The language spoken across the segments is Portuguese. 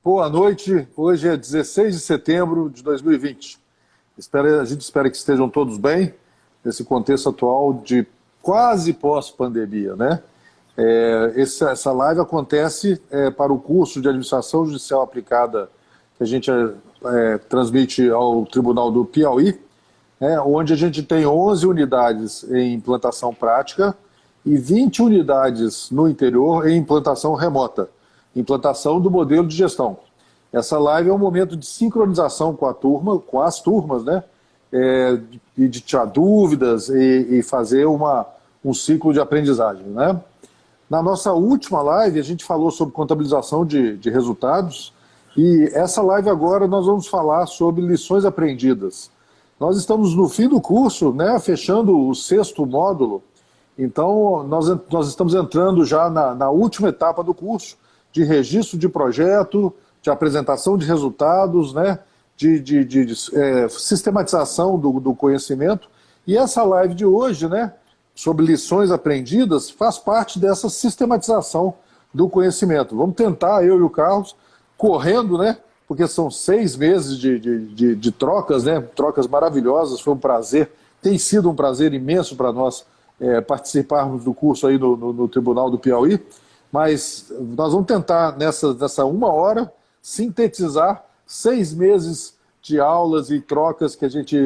Boa noite. Hoje é 16 de setembro de 2020. A gente espera que estejam todos bem nesse contexto atual de quase pós-pandemia, né? Essa live acontece para o curso de Administração Judicial Aplicada que a gente transmite ao Tribunal do Piauí, onde a gente tem 11 unidades em implantação prática e 20 unidades no interior em implantação remota, implantação do modelo de gestão. Essa live é um momento de sincronização com a turma, com as turmas, né? De tirar dúvidas e fazer um ciclo de aprendizagem, né? Na nossa última live, a gente falou sobre contabilização de resultados e essa live agora nós vamos falar sobre lições aprendidas. Nós estamos no fim do curso, né, fechando o 6º módulo, então nós estamos entrando já na última etapa do curso, de registro de projeto, de apresentação de resultados, né, de sistematização do conhecimento. E essa live de hoje, né, sobre lições aprendidas, faz parte dessa sistematização do conhecimento. Vamos tentar, eu e o Carlos, correndo, né, porque são 6 meses de trocas, né, trocas maravilhosas, foi um prazer, tem sido um prazer imenso para nós participarmos do curso aí no Tribunal do Piauí, mas nós vamos tentar, nessa 1 hora, sintetizar 6 meses de aulas e trocas que a gente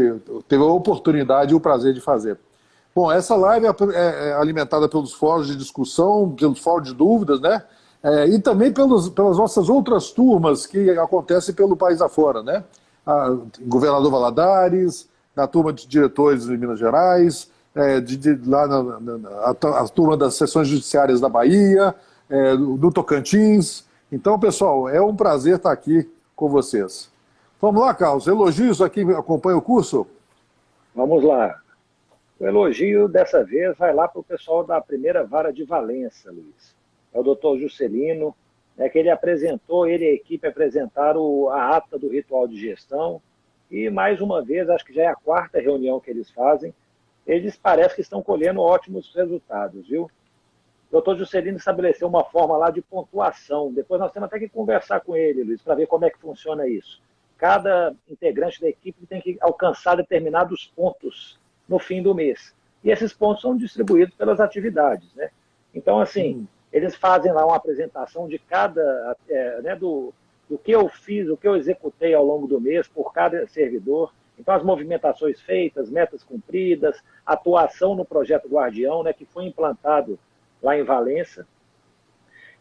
teve a oportunidade e o prazer de fazer. Bom, essa live é alimentada pelos fóruns de discussão, pelos fóruns de dúvidas, né? E também pelas nossas outras turmas que acontecem pelo país afora, né? Governador Valadares, na turma de diretores de Minas Gerais, lá a turma das sessões judiciárias da Bahia, do Tocantins. Então, pessoal, é um prazer estar aqui com vocês. Vamos lá, Carlos, elogios a quem acompanha o curso? Vamos lá. O elogio dessa vez vai lá para o pessoal da primeira vara de Valença, Luiz. É o doutor Juscelino, que ele e a equipe apresentaram a ata do ritual de gestão e, mais uma vez, acho que já é a 4ª reunião que eles fazem, eles parecem que estão colhendo ótimos resultados, viu? O doutor Juscelino estabeleceu uma forma lá de pontuação. Depois nós temos até que conversar com ele, Luiz, para ver como é que funciona isso. Cada integrante da equipe tem que alcançar determinados pontos no fim do mês. E esses pontos são distribuídos pelas atividades, né? Então, assim, eles fazem lá uma apresentação de cada, do que eu fiz, o que eu executei ao longo do mês por cada servidor. Então, as movimentações feitas, metas cumpridas, atuação no projeto Guardião, né, que foi implantado lá em Valença.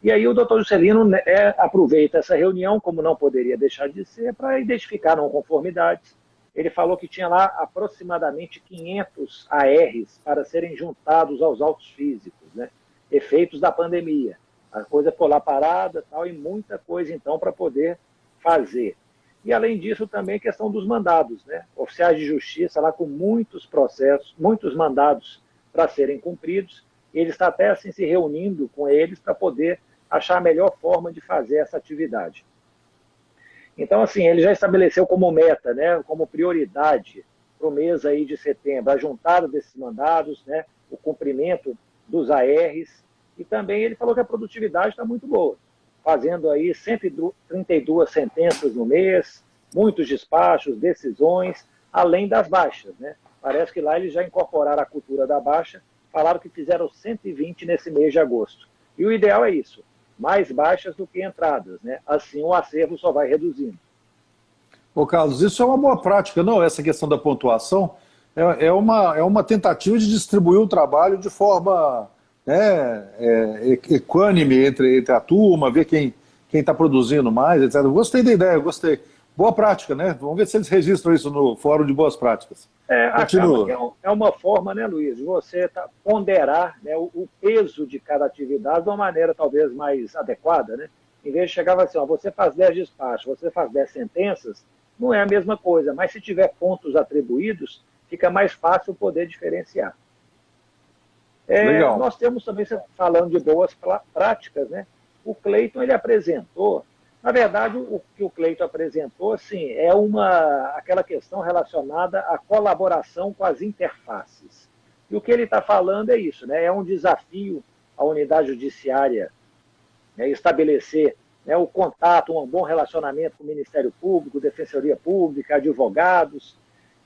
E aí o doutor Juscelino aproveita essa reunião, como não poderia deixar de ser, para identificar não conformidades. Ele falou que tinha lá aproximadamente 500 ARs para serem juntados aos autos físicos, né? Efeitos da pandemia. A coisa ficou lá parada tal, e muita coisa, então, para poder fazer. E, além disso, também a questão dos mandados, né? Oficiais de justiça lá com muitos processos, muitos mandados para serem cumpridos. Ele está até assim se reunindo com eles para poder achar a melhor forma de fazer essa atividade. Então, assim, ele já estabeleceu como meta, né, como prioridade para o mês aí de setembro, a juntada desses mandados, né, o cumprimento dos ARs, e também ele falou que a produtividade está muito boa, fazendo aí 132 sentenças no mês, muitos despachos, decisões, além das baixas, né? Parece que lá eles já incorporaram a cultura da baixa, falaram que fizeram 120 nesse mês de agosto. E o ideal é isso, mais baixas do que entradas, né? Assim o acervo só vai reduzindo. Ô Carlos, isso é uma boa prática, não? Essa questão da pontuação é uma tentativa de distribuir o trabalho de forma equânime entre a turma, ver quem está produzindo mais, etc. Gostei da ideia, gostei. Boa prática, né? Vamos ver se eles registram isso no Fórum de Boas Práticas. Acaba que é uma forma, né, Luiz, de você ponderar, né, o peso de cada atividade de uma maneira talvez mais adequada, né? Em vez de chegar assim, ó, você faz 10 despachos, você faz 10 sentenças, não é a mesma coisa, mas se tiver pontos atribuídos, fica mais fácil poder diferenciar. Nós temos também, falando de boas práticas, né? O Cleiton, ele apresentou, na verdade, o que o Cleiton apresentou, assim, é aquela questão relacionada à colaboração com as interfaces. E o que ele está falando é isso, né? É um desafio à unidade judiciária, né, estabelecer né, o contato, um bom relacionamento com o Ministério Público, Defensoria Pública, advogados.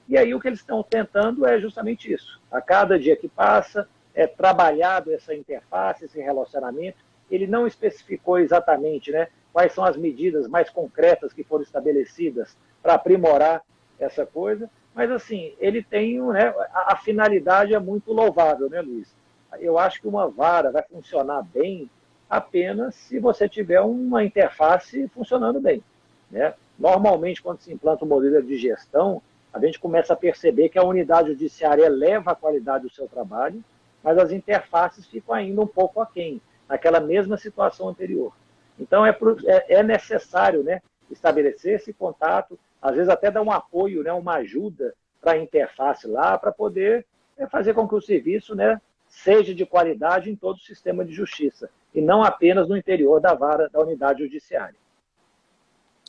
E aí o que eles estão tentando é justamente isso. A cada dia que passa, é trabalhado essa interface, esse relacionamento. Ele não especificou exatamente, né, quais são as medidas mais concretas que foram estabelecidas para aprimorar essa coisa, mas assim, ele tem, né, a finalidade é muito louvável, né, Luiz? Eu acho que uma vara vai funcionar bem apenas se você tiver uma interface funcionando bem, né? Normalmente, quando se implanta um modelo de gestão, a gente começa a perceber que a unidade judiciária eleva a qualidade do seu trabalho, mas as interfaces ficam ainda um pouco aquém, naquela mesma situação anterior. Então, é necessário, né, estabelecer esse contato, às vezes até dar um apoio, né, uma ajuda para a interface lá, para poder fazer com que o serviço, né, seja de qualidade em todo o sistema de justiça, e não apenas no interior da vara da unidade judiciária.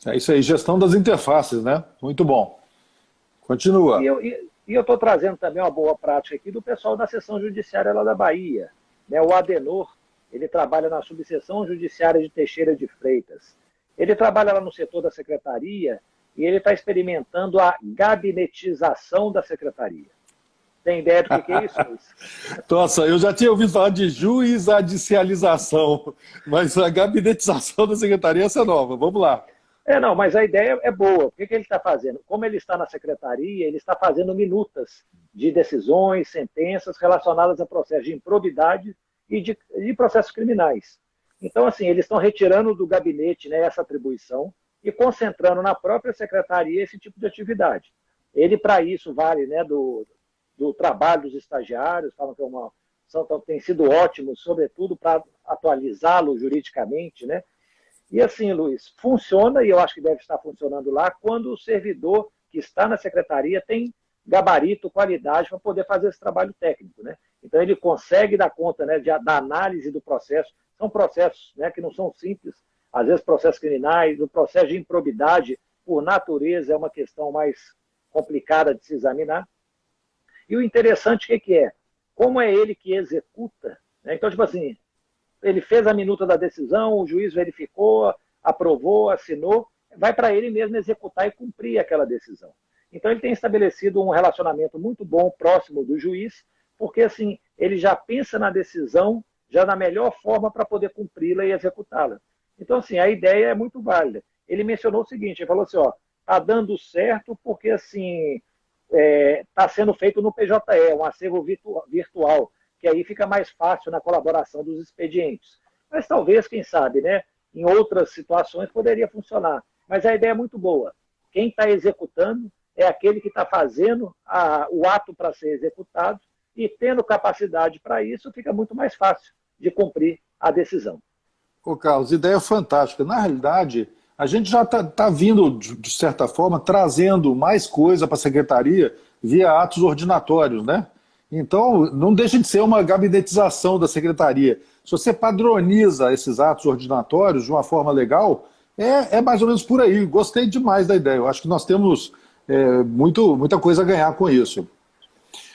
É isso aí, gestão das interfaces, né? Muito bom. Continua. E eu estou trazendo também uma boa prática aqui do pessoal da seção judiciária lá da Bahia, né, o Adenor. Ele trabalha na subseção judiciária de Teixeira de Freitas. Ele trabalha lá no setor da secretaria e ele está experimentando a gabinetização da secretaria. Tem ideia do que é isso, Luiz? Nossa, eu já tinha ouvido falar de juizadicialização, mas a gabinetização da secretaria essa é nova. Vamos lá. Não, mas a ideia é boa. O que ele está fazendo? Como ele está na secretaria, ele está fazendo minutas de decisões, sentenças relacionadas a processos de improbidade e de processos criminais. Então, assim, eles estão retirando do gabinete, né, essa atribuição e concentrando na própria secretaria esse tipo de atividade. Ele, para isso, vale, né, do trabalho dos estagiários, falam que tem sido ótimos, sobretudo para atualizá-lo juridicamente, né? E assim, Luiz, funciona, e eu acho que deve estar funcionando lá, quando o servidor que está na secretaria tem gabarito, qualidade para poder fazer esse trabalho técnico, né? Então ele consegue dar conta, né, da análise do processo. São processos, né, que não são simples, às vezes processos criminais, o processo de improbidade, por natureza, é uma questão mais complicada de se examinar. E o interessante o que é? Como é ele que executa, né? Então, tipo assim, ele fez a minuta da decisão, o juiz verificou, aprovou, assinou, vai para ele mesmo executar e cumprir aquela decisão. Então ele tem estabelecido um relacionamento muito bom, próximo do juiz, porque assim, ele já pensa na decisão, já na melhor forma para poder cumpri-la e executá-la. Então assim, a ideia é muito válida. Ele mencionou o seguinte, ele falou assim, ó, tá dando certo porque assim, está sendo feito no PJE, um acervo virtual, que aí fica mais fácil na colaboração dos expedientes. Mas talvez, quem sabe, né, em outras situações poderia funcionar. Mas a ideia é muito boa. Quem está executando é aquele que está fazendo o ato para ser executado e tendo capacidade para isso, fica muito mais fácil de cumprir a decisão. Ô Carlos, ideia fantástica. Na realidade, a gente já está vindo, de certa forma, trazendo mais coisa para a secretaria via atos ordinatórios, né? Então, não deixa de ser uma gabinetização da secretaria. Se você padroniza esses atos ordinatórios de uma forma legal, é mais ou menos por aí. Gostei demais da ideia. Eu acho que nós temos muita coisa a ganhar com isso.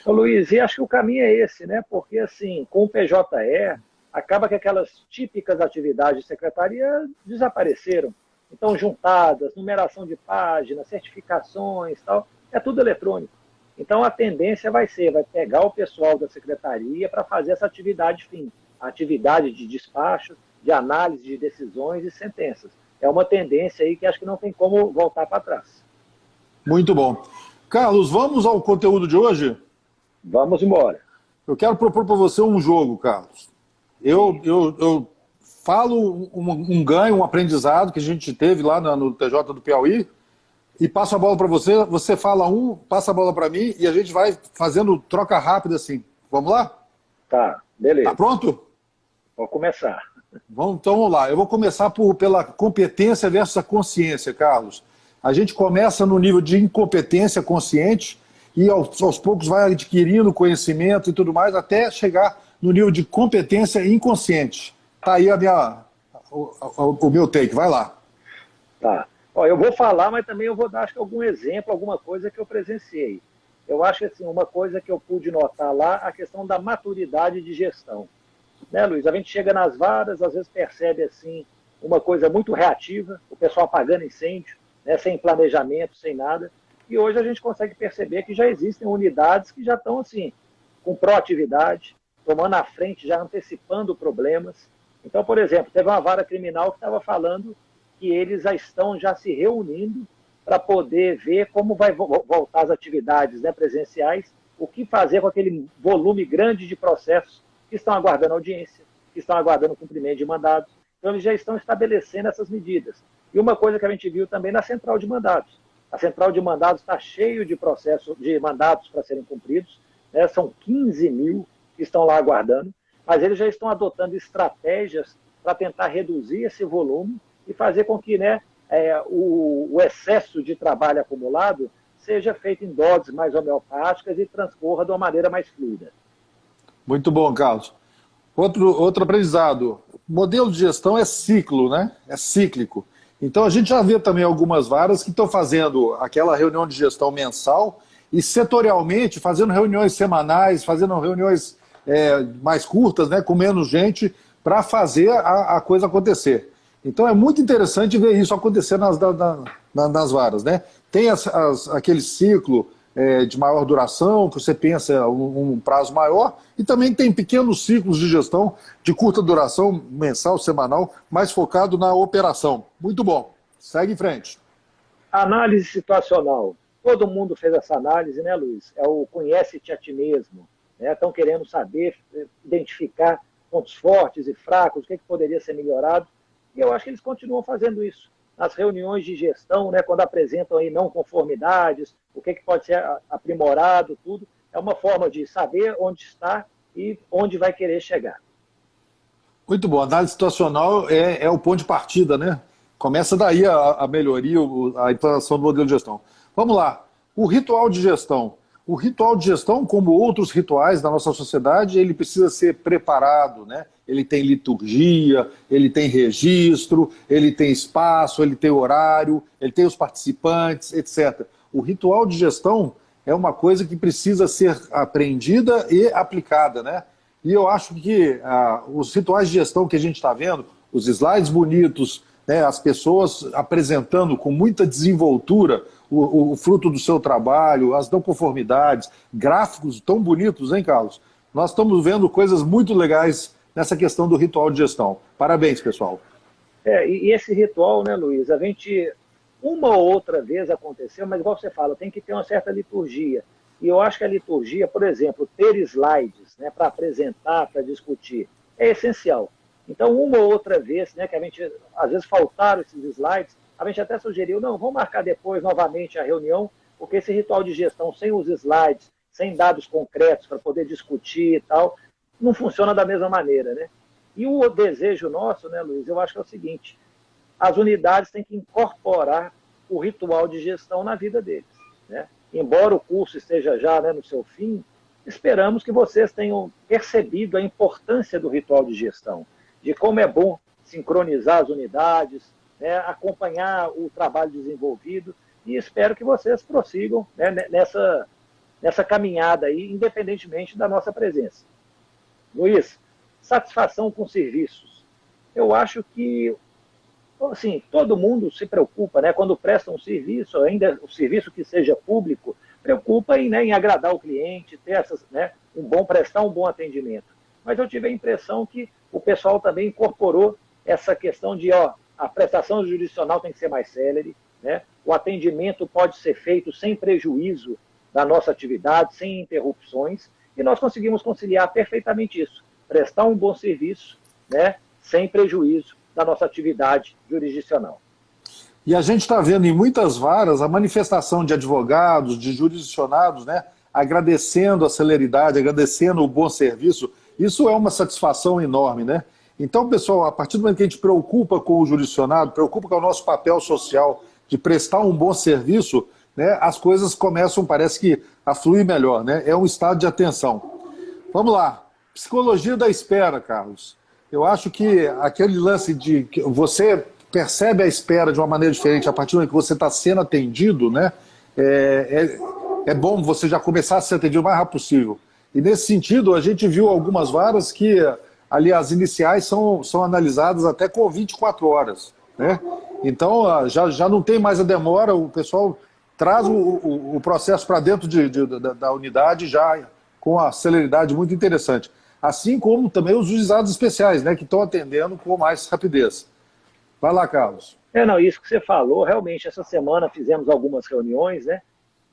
Ô, Luiz, e acho que o caminho é esse, né? Porque, assim, com o PJE, acaba que aquelas típicas atividades de secretaria desapareceram. Então, juntadas, numeração de páginas, certificações, tal, é tudo eletrônico. Então, a tendência vai pegar o pessoal da secretaria para fazer essa atividade fim, a atividade de despacho, de análise de decisões e sentenças. É uma tendência aí que acho que não tem como voltar para trás. Muito bom. Carlos, vamos ao conteúdo de hoje? Vamos embora. Eu quero propor para você um jogo, Carlos. Eu falo um ganho, um aprendizado que a gente teve lá no TJ do Piauí, e passo a bola para você, você fala passa a bola para mim e a gente vai fazendo troca rápida assim. Vamos lá? Tá, beleza. Tá pronto? Vou começar. Então vamos lá. Eu vou começar pela competência versus a consciência, Carlos. A gente começa no nível de incompetência consciente e aos poucos vai adquirindo conhecimento e tudo mais até chegar no nível de competência inconsciente. Tá aí o meu take, vai lá. Tá. Ó, eu vou falar, mas também eu vou dar acho que algum exemplo, alguma coisa que eu presenciei. Eu acho que assim, uma coisa que eu pude notar lá, a questão da maturidade de gestão. Né, Luiz? A gente chega nas varas, às vezes percebe assim, uma coisa muito reativa, o pessoal apagando incêndio, né, sem planejamento, sem nada. E hoje a gente consegue perceber que já existem unidades que já estão assim, com proatividade, tomando a frente, já antecipando problemas. Então, por exemplo, teve uma vara criminal que estava falando que eles já estão se reunindo para poder ver como vai voltar as atividades, né, presenciais, o que fazer com aquele volume grande de processos que estão aguardando audiência, que estão aguardando cumprimento de mandados. Então, eles já estão estabelecendo essas medidas. E uma coisa que a gente viu também na central de mandados. A central de mandados está cheio de processos, de mandados para serem cumpridos, né? São 15 mil que estão lá aguardando, mas eles já estão adotando estratégias para tentar reduzir esse volume e fazer com que, né, o excesso de trabalho acumulado seja feito em doses mais homeopáticas e transcorra de uma maneira mais fluida. Muito bom, Carlos. Outro aprendizado. O modelo de gestão é ciclo, né? É cíclico. Então a gente já vê também algumas varas que estão fazendo aquela reunião de gestão mensal e setorialmente fazendo reuniões semanais, fazendo reuniões mais curtas, né, com menos gente, para fazer a coisa acontecer. Então é muito interessante ver isso acontecer nas varas, né? Tem aquele ciclo de maior duração, que você pensa um prazo maior, e também tem pequenos ciclos de gestão de curta duração, mensal, semanal, mais focado na operação. Muito bom. Segue em frente. Análise situacional. Todo mundo fez essa análise, né, Luiz? É o conhece-te a ti mesmo. Né? Estão querendo saber, identificar pontos fortes e fracos, o que poderia ser melhorado. E eu acho que eles continuam fazendo isso. Nas reuniões de gestão, né, quando apresentam aí não conformidades, o que pode ser aprimorado, tudo, é uma forma de saber onde está e onde vai querer chegar. Muito bom. A análise situacional é o ponto de partida, né? Começa daí a melhoria, a implantação do modelo de gestão. Vamos lá. O ritual de gestão. O ritual de gestão, como outros rituais da nossa sociedade, ele precisa ser preparado, né? Ele tem liturgia, ele tem registro, ele tem espaço, ele tem horário, ele tem os participantes, etc. O ritual de gestão é uma coisa que precisa ser aprendida e aplicada, né? E eu acho que os rituais de gestão que a gente está vendo, os slides bonitos, né, as pessoas apresentando com muita desenvoltura o fruto do seu trabalho, as não conformidades, gráficos tão bonitos, hein, Carlos? Nós estamos vendo coisas muito legais nessa questão do ritual de gestão. Parabéns, pessoal. E esse ritual, né, Luiz, a gente, uma ou outra vez aconteceu, mas igual você fala, tem que ter uma certa liturgia. E eu acho que a liturgia, por exemplo, ter slides, né, para apresentar, para discutir, é essencial. Então, uma ou outra vez, né, que a gente, às vezes, faltaram esses slides, a gente até sugeriu, não, vamos marcar depois novamente a reunião, porque esse ritual de gestão sem os slides, sem dados concretos para poder discutir e tal, não funciona da mesma maneira, né? E o desejo nosso, né, Luiz, eu acho que é o seguinte, as unidades têm que incorporar o ritual de gestão na vida deles, né? Embora o curso esteja já, né, no seu fim, esperamos que vocês tenham percebido a importância do ritual de gestão, de como é bom sincronizar as unidades, né, acompanhar o trabalho desenvolvido, e espero que vocês prossigam, né, nessa caminhada aí, independentemente da nossa presença. Luiz, satisfação com serviços. Eu acho que, assim, todo mundo se preocupa, né, quando presta um serviço, ainda o serviço que seja público, preocupa em agradar o cliente, ter prestar um bom atendimento. Mas eu tive a impressão que o pessoal também incorporou essa questão de, a prestação jurisdicional tem que ser mais célere, né? O atendimento pode ser feito sem prejuízo da nossa atividade, sem interrupções, e nós conseguimos conciliar perfeitamente isso, prestar um bom serviço, né, sem prejuízo da nossa atividade jurisdicional. E a gente está vendo em muitas varas a manifestação de advogados, de jurisdicionados, né, agradecendo a celeridade, agradecendo o bom serviço. Isso é uma satisfação enorme, né? Então, pessoal, a partir do momento que a gente preocupa com o jurisdicionado, preocupa com o nosso papel social de prestar um bom serviço, né, as coisas começam, parece que, a fluir melhor, né? É um estado de atenção. Vamos lá. Psicologia da espera, Carlos. Eu acho que aquele lance de que você percebe a espera de uma maneira diferente a partir do momento que você está sendo atendido, né? É bom você já começar a ser atendido o mais rápido possível. E nesse sentido, a gente viu algumas varas que ali as iniciais são analisadas até com 24 horas, né? Então, já não tem mais a demora, o pessoal traz o processo para dentro da unidade já com a celeridade muito interessante. Assim como também os juizados especiais, né, que estão atendendo com mais rapidez. Vai lá, Carlos. Não, isso que você falou, realmente, essa semana fizemos algumas reuniões, né?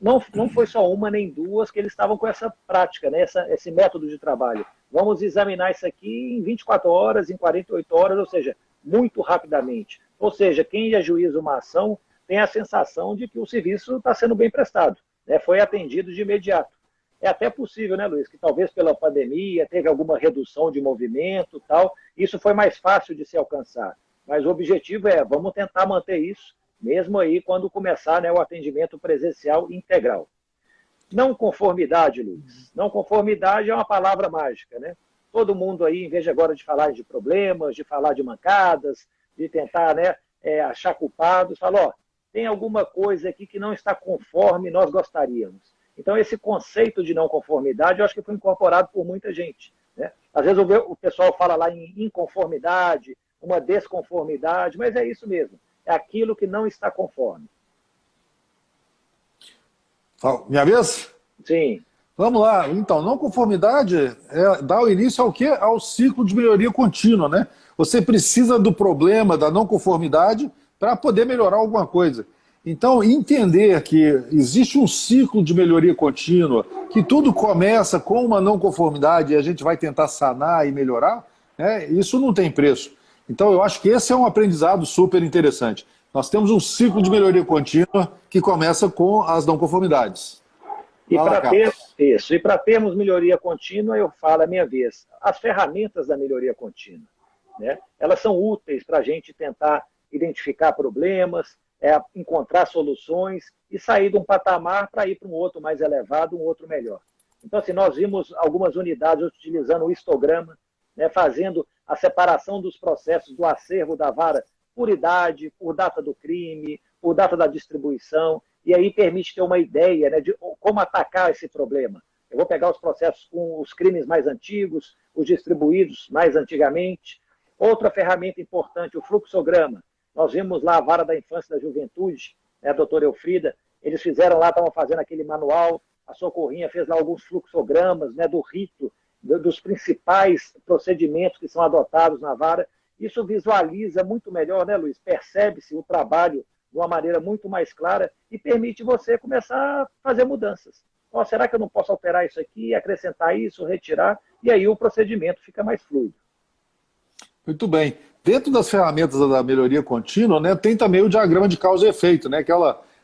Não foi só uma nem duas que eles estavam com essa prática, né? Esse método de trabalho. Vamos examinar isso aqui em 24 horas, em 48 horas, ou seja, muito rapidamente. Ou seja, quem ajuiza uma ação tem a sensação de que o serviço está sendo bem prestado, né? Foi atendido de imediato. É até possível, né, Luiz, que talvez pela pandemia teve alguma redução de movimento e tal, isso foi mais fácil de se alcançar. Mas o objetivo vamos tentar manter isso, mesmo aí quando começar, né, o atendimento presencial integral. Não conformidade, Luiz. Não conformidade é uma palavra mágica, né? Todo mundo aí, em vez de agora de falar de problemas, de falar de mancadas, de tentar, né, achar culpados, fala, ó, tem alguma coisa aqui que não está conforme nós gostaríamos. Então, esse conceito de não conformidade, eu acho que foi incorporado por muita gente, né? Às vezes o pessoal fala lá em inconformidade, uma desconformidade, mas é isso mesmo. É aquilo que não está conforme. Minha vez? Sim. Vamos lá. Então, não conformidade dá o início ao quê? Ao ciclo de melhoria contínua, né? Você precisa do problema, da não conformidade, para poder melhorar alguma coisa. Então, entender que existe um ciclo de melhoria contínua, que tudo começa com uma não conformidade e a gente vai tentar sanar e melhorar, né? Isso não tem preço. Então, eu acho que esse é um aprendizado super interessante. Nós temos um ciclo de melhoria contínua que começa com as não conformidades. E para termos melhoria contínua, eu falo a minha vez, as ferramentas da melhoria contínua, né? Elas são úteis para a gente tentar identificar problemas, encontrar soluções e sair de um patamar para ir para um outro mais elevado, um outro melhor. Então, assim, nós vimos algumas unidades utilizando o histograma, né, fazendo a separação dos processos do acervo da vara por idade, por data do crime, por data da distribuição, e aí permite ter uma ideia, né, de como atacar esse problema. Eu vou pegar os processos com os crimes mais antigos, os distribuídos mais antigamente. Outra ferramenta importante, o fluxograma. Nós vimos lá a Vara da Infância e da Juventude, né, a doutora Elfrida, eles fizeram lá, estavam fazendo aquele manual, a Socorrinha fez lá alguns fluxogramas, né, do rito, dos principais procedimentos que são adotados na vara. Isso visualiza muito melhor, né, Luiz? Percebe-se o trabalho de uma maneira muito mais clara e permite você começar a fazer mudanças. Oh, será que eu não posso alterar isso aqui, acrescentar isso, retirar? E aí o procedimento fica mais fluido. Muito bem. Dentro das ferramentas da melhoria contínua, né, tem também o diagrama de causa e efeito, né,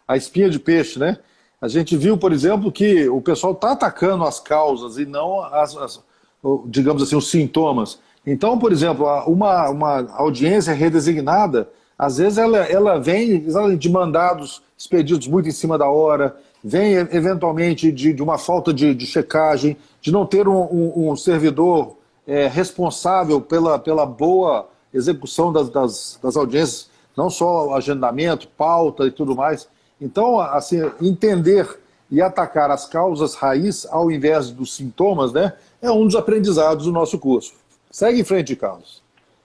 a espinha de peixe, né? A gente viu, por exemplo, que o pessoal está atacando as causas e não digamos assim, os sintomas. Então, por exemplo, uma audiência redesignada, às vezes ela vem de mandados expedidos muito em cima da hora, vem eventualmente de uma falta de checagem, de não ter um servidor responsável pela boa execução das audiências, não só agendamento, pauta e tudo mais. Então, assim, entender e atacar as causas raiz ao invés dos sintomas, né, é um dos aprendizados do nosso curso. Segue em frente, Carlos.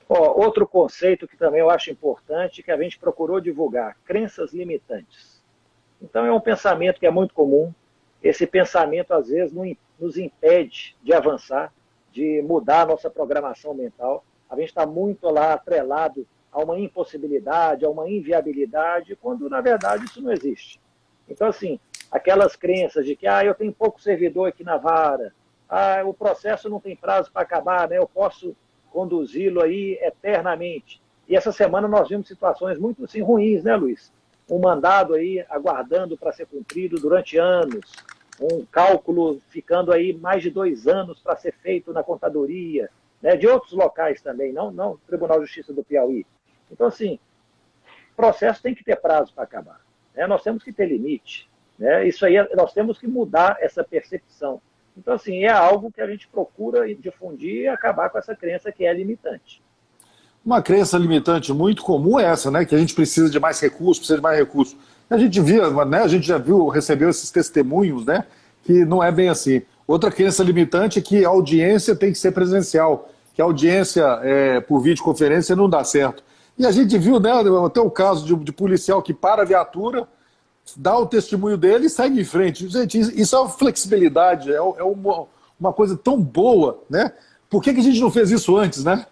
Outro conceito que também eu acho importante, que a gente procurou divulgar, crenças limitantes. Então, é um pensamento que é muito comum. Esse pensamento, às vezes, nos impede de avançar, de mudar a nossa programação mental. A gente está muito lá atrelado a uma impossibilidade, a uma inviabilidade, quando, na verdade, isso não existe. Então, assim, aquelas crenças de que eu tenho pouco servidor aqui na vara, o processo não tem prazo para acabar, né? Eu posso conduzi-lo aí eternamente. E essa semana nós vimos situações muito assim, ruins, né, Luiz? Um mandado aí aguardando para ser cumprido durante anos, um cálculo ficando aí mais de 2 anos para ser feito na contadoria, né, de outros locais também, não Tribunal de Justiça do Piauí. Então, assim, o processo tem que ter prazo para acabar, né? Nós temos que ter limite, né? Isso aí, nós temos que mudar essa percepção. Então, assim, é algo que a gente procura difundir e acabar com essa crença que é limitante. Uma crença limitante muito comum é essa, né? Que a gente precisa de mais recursos, precisa de mais recursos. A gente via, né? A gente já recebeu esses testemunhos, né? Que não é bem assim. Outra crença limitante é que a audiência tem que ser presencial. que a audiência por videoconferência não dá certo. E a gente viu, né, até o caso de policial que para a viatura, dá o testemunho dele e segue em frente. Gente, isso é uma flexibilidade, uma coisa tão boa, né? Por que a gente não fez isso antes, né?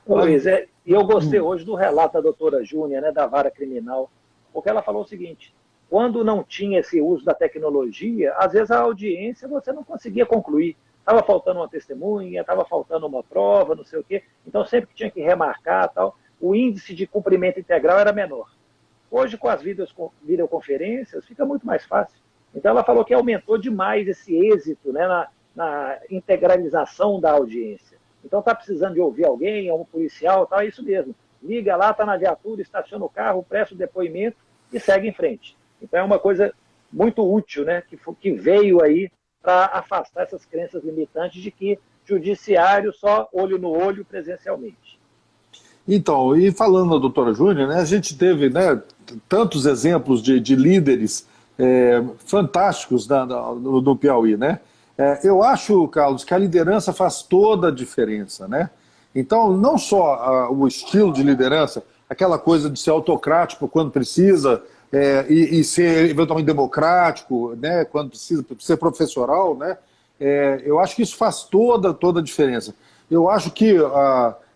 Ô, Luiz, e eu gostei hoje do relato da doutora Júnia, né, da vara criminal, porque ela falou o seguinte: quando não tinha esse uso da tecnologia, às vezes a audiência você não conseguia concluir. Estava faltando uma testemunha, estava faltando uma prova, não sei o quê. Então, sempre que tinha que remarcar, tal, o índice de cumprimento integral era menor. Hoje, com as videoconferências, fica muito mais fácil. Então, ela falou que aumentou demais esse êxito, né, na integralização da audiência. Então, está precisando de ouvir alguém, um policial, tal, é isso mesmo. Liga lá, está na viatura, estaciona o carro, presta o depoimento e segue em frente. Então, é uma coisa muito útil, né, que veio aí para afastar essas crenças limitantes de que judiciário só olho no olho presencialmente. Então, e falando da doutora Júnia, né, a gente teve, né, tantos exemplos de líderes fantásticos no Piauí, né? Eu acho, Carlos, que a liderança faz toda a diferença, né? Então, não só o estilo de liderança, aquela coisa de ser autocrático quando precisa, e ser eventualmente democrático, né, quando precisa ser professoral, né? Eu acho que isso faz toda a diferença. Eu acho que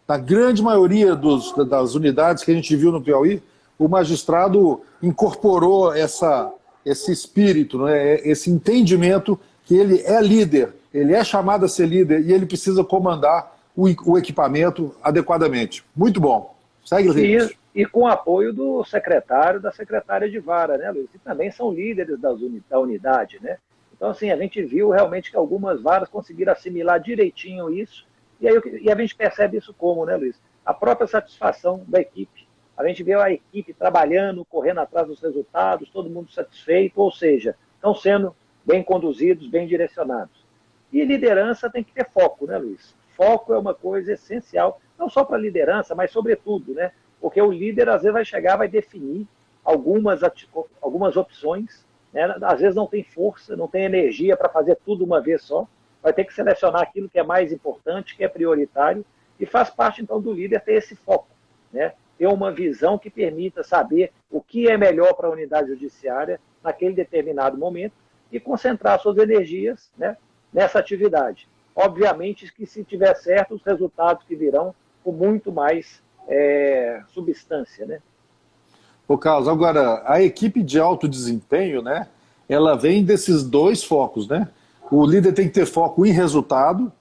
na grande maioria das unidades que a gente viu no Piauí, o magistrado incorporou esse espírito, né, esse entendimento que ele é líder, ele é chamado a ser líder e ele precisa comandar o equipamento adequadamente. Muito bom. Segue, Luiz. E com o apoio do secretário, da secretária de vara, né, Luiz? Que também são líderes da unidade, né? Então, assim, a gente viu realmente que algumas varas conseguiram assimilar direitinho isso, e a gente percebe isso como, né, Luiz? A própria satisfação da equipe. A gente vê a equipe trabalhando, correndo atrás dos resultados, todo mundo satisfeito, ou seja, estão sendo bem conduzidos, bem direcionados. E liderança tem que ter foco, né, Luiz? Foco é uma coisa essencial, não só para a liderança, mas sobretudo, né? Porque o líder, às vezes, vai chegar, vai definir algumas opções, né? Às vezes não tem força, não tem energia para fazer tudo uma vez só, vai ter que selecionar aquilo que é mais importante, que é prioritário, e faz parte, então, do líder ter esse foco, né? Ter uma visão que permita saber o que é melhor para a unidade judiciária naquele determinado momento e concentrar suas energias, né, nessa atividade. Obviamente que, se tiver certo, os resultados que virão com muito mais substância, né? Ô, Carlos, agora, a equipe de alto desempenho, né, ela vem desses dois focos, né? O líder tem que ter foco em resultado,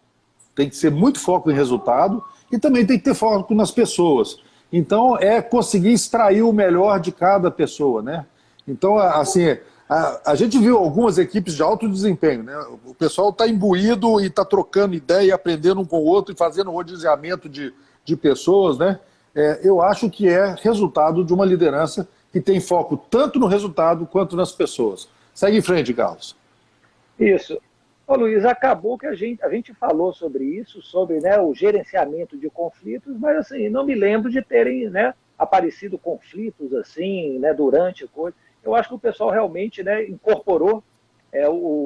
tem que ser muito foco em resultado, e também tem que ter foco nas pessoas. Então, é conseguir extrair o melhor de cada pessoa, né? Então, assim, a gente viu algumas equipes de alto desempenho, né? O pessoal está imbuído e está trocando ideia, aprendendo um com o outro e fazendo rodiziamento de pessoas, né? Eu acho que é resultado de uma liderança que tem foco tanto no resultado quanto nas pessoas. Segue em frente, Carlos. Isso. Ô, Luiz, acabou que a gente falou sobre isso, sobre, né, o gerenciamento de conflitos, mas assim, não me lembro de terem, né, aparecido conflitos assim, né, durante a coisa. Eu acho que o pessoal realmente, né, incorporou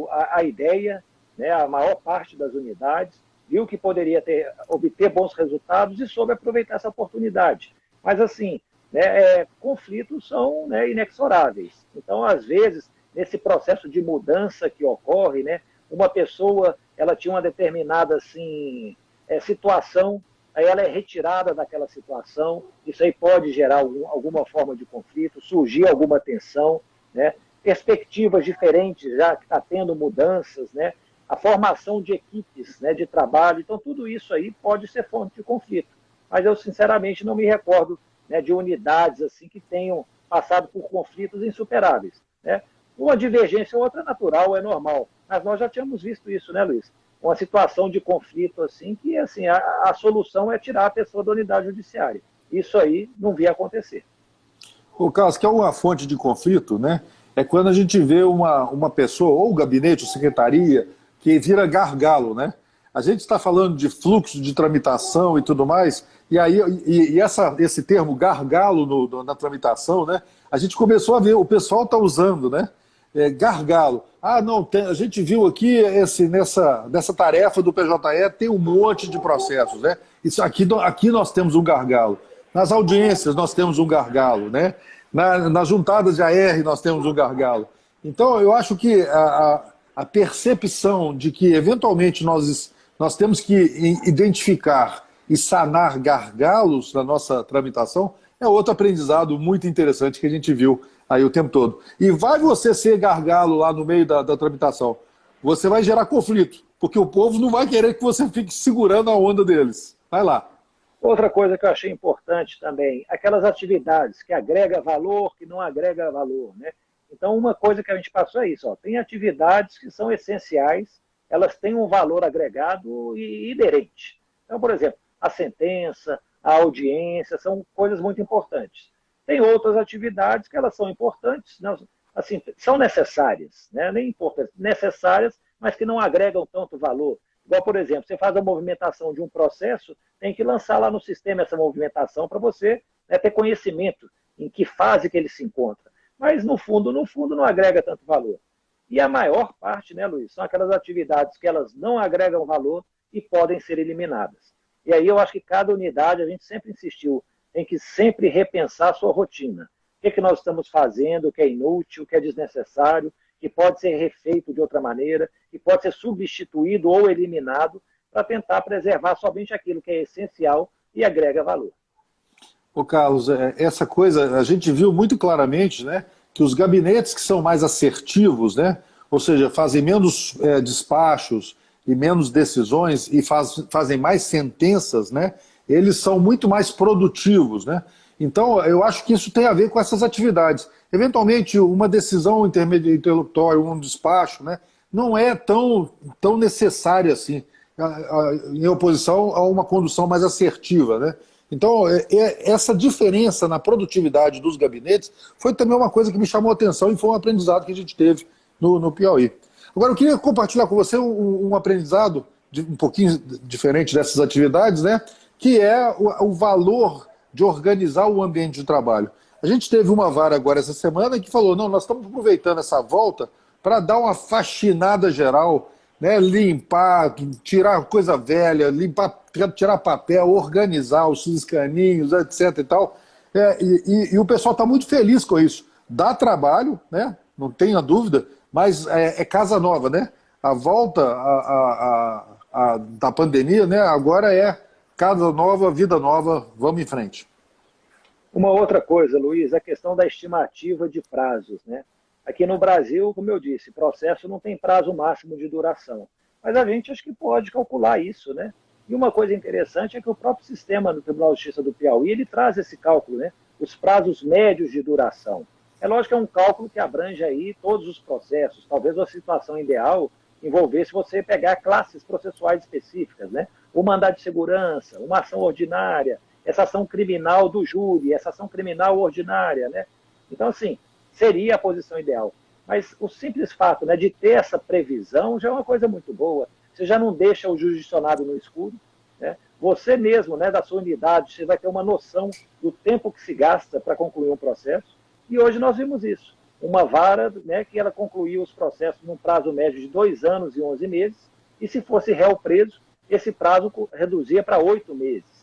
a ideia, né, a maior parte das unidades, viu que poderia obter bons resultados e soube aproveitar essa oportunidade. Mas, assim, né, conflitos são, né, inexoráveis. Então, às vezes, nesse processo de mudança que ocorre, né, uma pessoa ela tinha uma determinada assim, situação, aí ela é retirada daquela situação, isso aí pode gerar alguma forma de conflito, surgir alguma tensão, né, perspectivas diferentes, já que está tendo mudanças, né, a formação de equipes, né, de trabalho, então tudo isso aí pode ser fonte de conflito. Mas eu, sinceramente, não me recordo, né, de unidades assim que tenham passado por conflitos insuperáveis, né? Uma divergência ou outra é natural, é normal, mas nós já tínhamos visto isso, né, Luiz? Uma situação de conflito assim, que assim, a solução é tirar a pessoa da unidade judiciária. Isso aí não via acontecer. O Carlos, que é uma fonte de conflito, né? É quando a gente vê uma pessoa, ou gabinete, ou secretaria, que vira gargalo, né? A gente está falando de fluxo de tramitação e tudo mais, e aí esse termo gargalo na tramitação, né? A gente começou a ver, o pessoal está usando, né? gargalo. Ah, não, a gente viu aqui nessa tarefa do PJE tem um monte de processos, né? Isso aqui nós temos um gargalo. Nas audiências nós temos um gargalo, né? Nas juntadas de AR nós temos um gargalo. Então, eu acho que a percepção de que, eventualmente, nós temos que identificar e sanar gargalos na nossa tramitação é outro aprendizado muito interessante que a gente viu aí o tempo todo. E vai você ser gargalo lá no meio da tramitação. Você vai gerar conflito, porque o povo não vai querer que você fique segurando a onda deles. Vai lá. Outra coisa que eu achei importante também, aquelas atividades que agrega valor, que não agrega valor, né? Então, uma coisa que a gente passou é isso, ó, tem atividades que são essenciais, elas têm um valor agregado e inerente. Então, por exemplo, a sentença, a audiência, são coisas muito importantes. Tem outras atividades que elas são importantes, não, assim, são necessárias, né? Nem importantes, necessárias, mas que não agregam tanto valor. Igual, por exemplo, você faz a movimentação de um processo, tem que lançar lá no sistema essa movimentação para você, né, ter conhecimento em que fase que ele se encontra. Mas, no fundo, não agrega tanto valor. E a maior parte, né, Luiz, são aquelas atividades que elas não agregam valor e podem ser eliminadas. E aí eu acho que cada unidade, a gente sempre insistiu, tem que sempre repensar a sua rotina. O que nós estamos fazendo, o que é inútil, o que é desnecessário, que pode ser refeito de outra maneira, que pode ser substituído ou eliminado para tentar preservar somente aquilo que é essencial e agrega valor. Ô Carlos, essa coisa, a gente viu muito claramente, né, que os gabinetes que são mais assertivos, né, ou seja, fazem menos despachos e menos decisões e fazem mais sentenças, né, eles são muito mais produtivos, né? Então, eu acho que isso tem a ver com essas atividades. Eventualmente, uma decisão interlocutória, um despacho, né, não é tão necessária assim, em oposição a uma condução mais assertiva, né? Então, essa diferença na produtividade dos gabinetes foi também uma coisa que me chamou a atenção e foi um aprendizado que a gente teve no Piauí. Agora, eu queria compartilhar com você um aprendizado um pouquinho diferente dessas atividades, né? Que é o valor de organizar o ambiente de trabalho. A gente teve uma vara agora essa semana que falou, não, nós estamos aproveitando essa volta para dar uma faxinada geral, né, limpar, tirar coisa velha, limpar, tirar papel, organizar os escaninhos, etc. e tal. E o pessoal está muito feliz com isso. Dá trabalho, né, não tenha dúvida, mas é casa nova, né? A volta da pandemia, né, agora é casa nova, vida nova, vamos em frente. Uma outra coisa, Luiz, a questão da estimativa de prazos, né? Aqui no Brasil, como eu disse, processo não tem prazo máximo de duração. Mas a gente acho que pode calcular isso, né? E uma coisa interessante é que o próprio sistema do Tribunal de Justiça do Piauí, ele traz esse cálculo, né? Os prazos médios de duração. É lógico que é um cálculo que abrange aí todos os processos. Talvez a situação ideal envolvesse você pegar classes processuais específicas, né? O mandado de segurança, uma ação ordinária, essa ação criminal do júri, essa ação criminal ordinária, né? Então, assim, seria a posição ideal. Mas o simples fato, né, de ter essa previsão já é uma coisa muito boa. Você já não deixa o jurisdicionado no escuro, né? Você mesmo, né, da sua unidade, você vai ter uma noção do tempo que se gasta para concluir um processo. E hoje nós vimos isso. Uma vara, né, que ela concluiu os processos num prazo médio de 2 anos e 11 meses, e se fosse réu preso, esse prazo reduzia para 8 meses.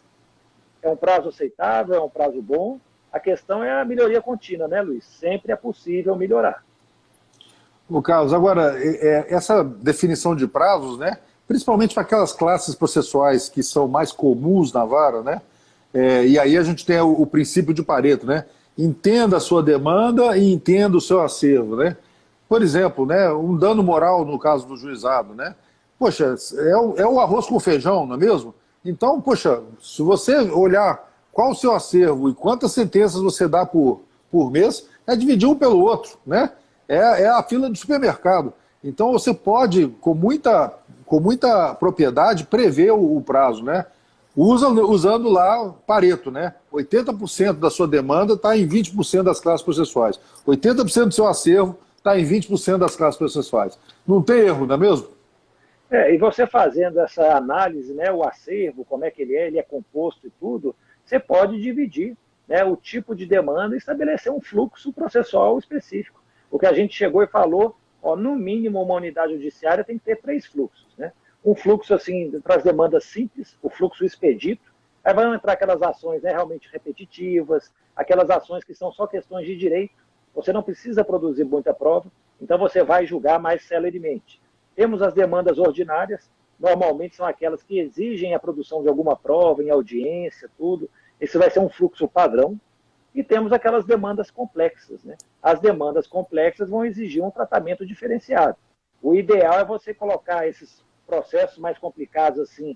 É um prazo aceitável, é um prazo bom. A questão é a melhoria contínua, né, Luiz? Sempre é possível melhorar. Ô Carlos, agora, essa definição de prazos, né, principalmente para aquelas classes processuais que são mais comuns na vara, né, e aí a gente tem o princípio de Pareto, né, entenda a sua demanda e entenda o seu acervo, né. Por exemplo, né, um dano moral no caso do juizado, né, poxa, é o arroz com feijão, não é mesmo? Então, poxa, se você olhar qual o seu acervo e quantas sentenças você dá por mês, é dividir um pelo outro, né? É a fila de supermercado. Então você pode, com muita propriedade, prever o prazo, né? Usando lá Pareto, né? 80% da sua demanda está em 20% das classes processuais. 80% do seu acervo está em 20% das classes processuais. Não tem erro, não é mesmo? E você fazendo essa análise, né, o acervo, como é que ele é composto e tudo, você pode dividir, né, o tipo de demanda e estabelecer um fluxo processual específico. O que a gente chegou e falou, ó, no mínimo uma unidade judiciária tem que ter 3 fluxos, né? Um fluxo assim para as demandas simples, o fluxo expedito, aí vão entrar aquelas ações, né, realmente repetitivas, aquelas ações que são só questões de direito, você não precisa produzir muita prova, então você vai julgar mais celeremente. Temos as demandas ordinárias, normalmente são aquelas que exigem a produção de alguma prova, em audiência, tudo. Esse vai ser um fluxo padrão. E temos aquelas demandas complexas, né? As demandas complexas vão exigir um tratamento diferenciado. O ideal é você colocar esses processos mais complicados assim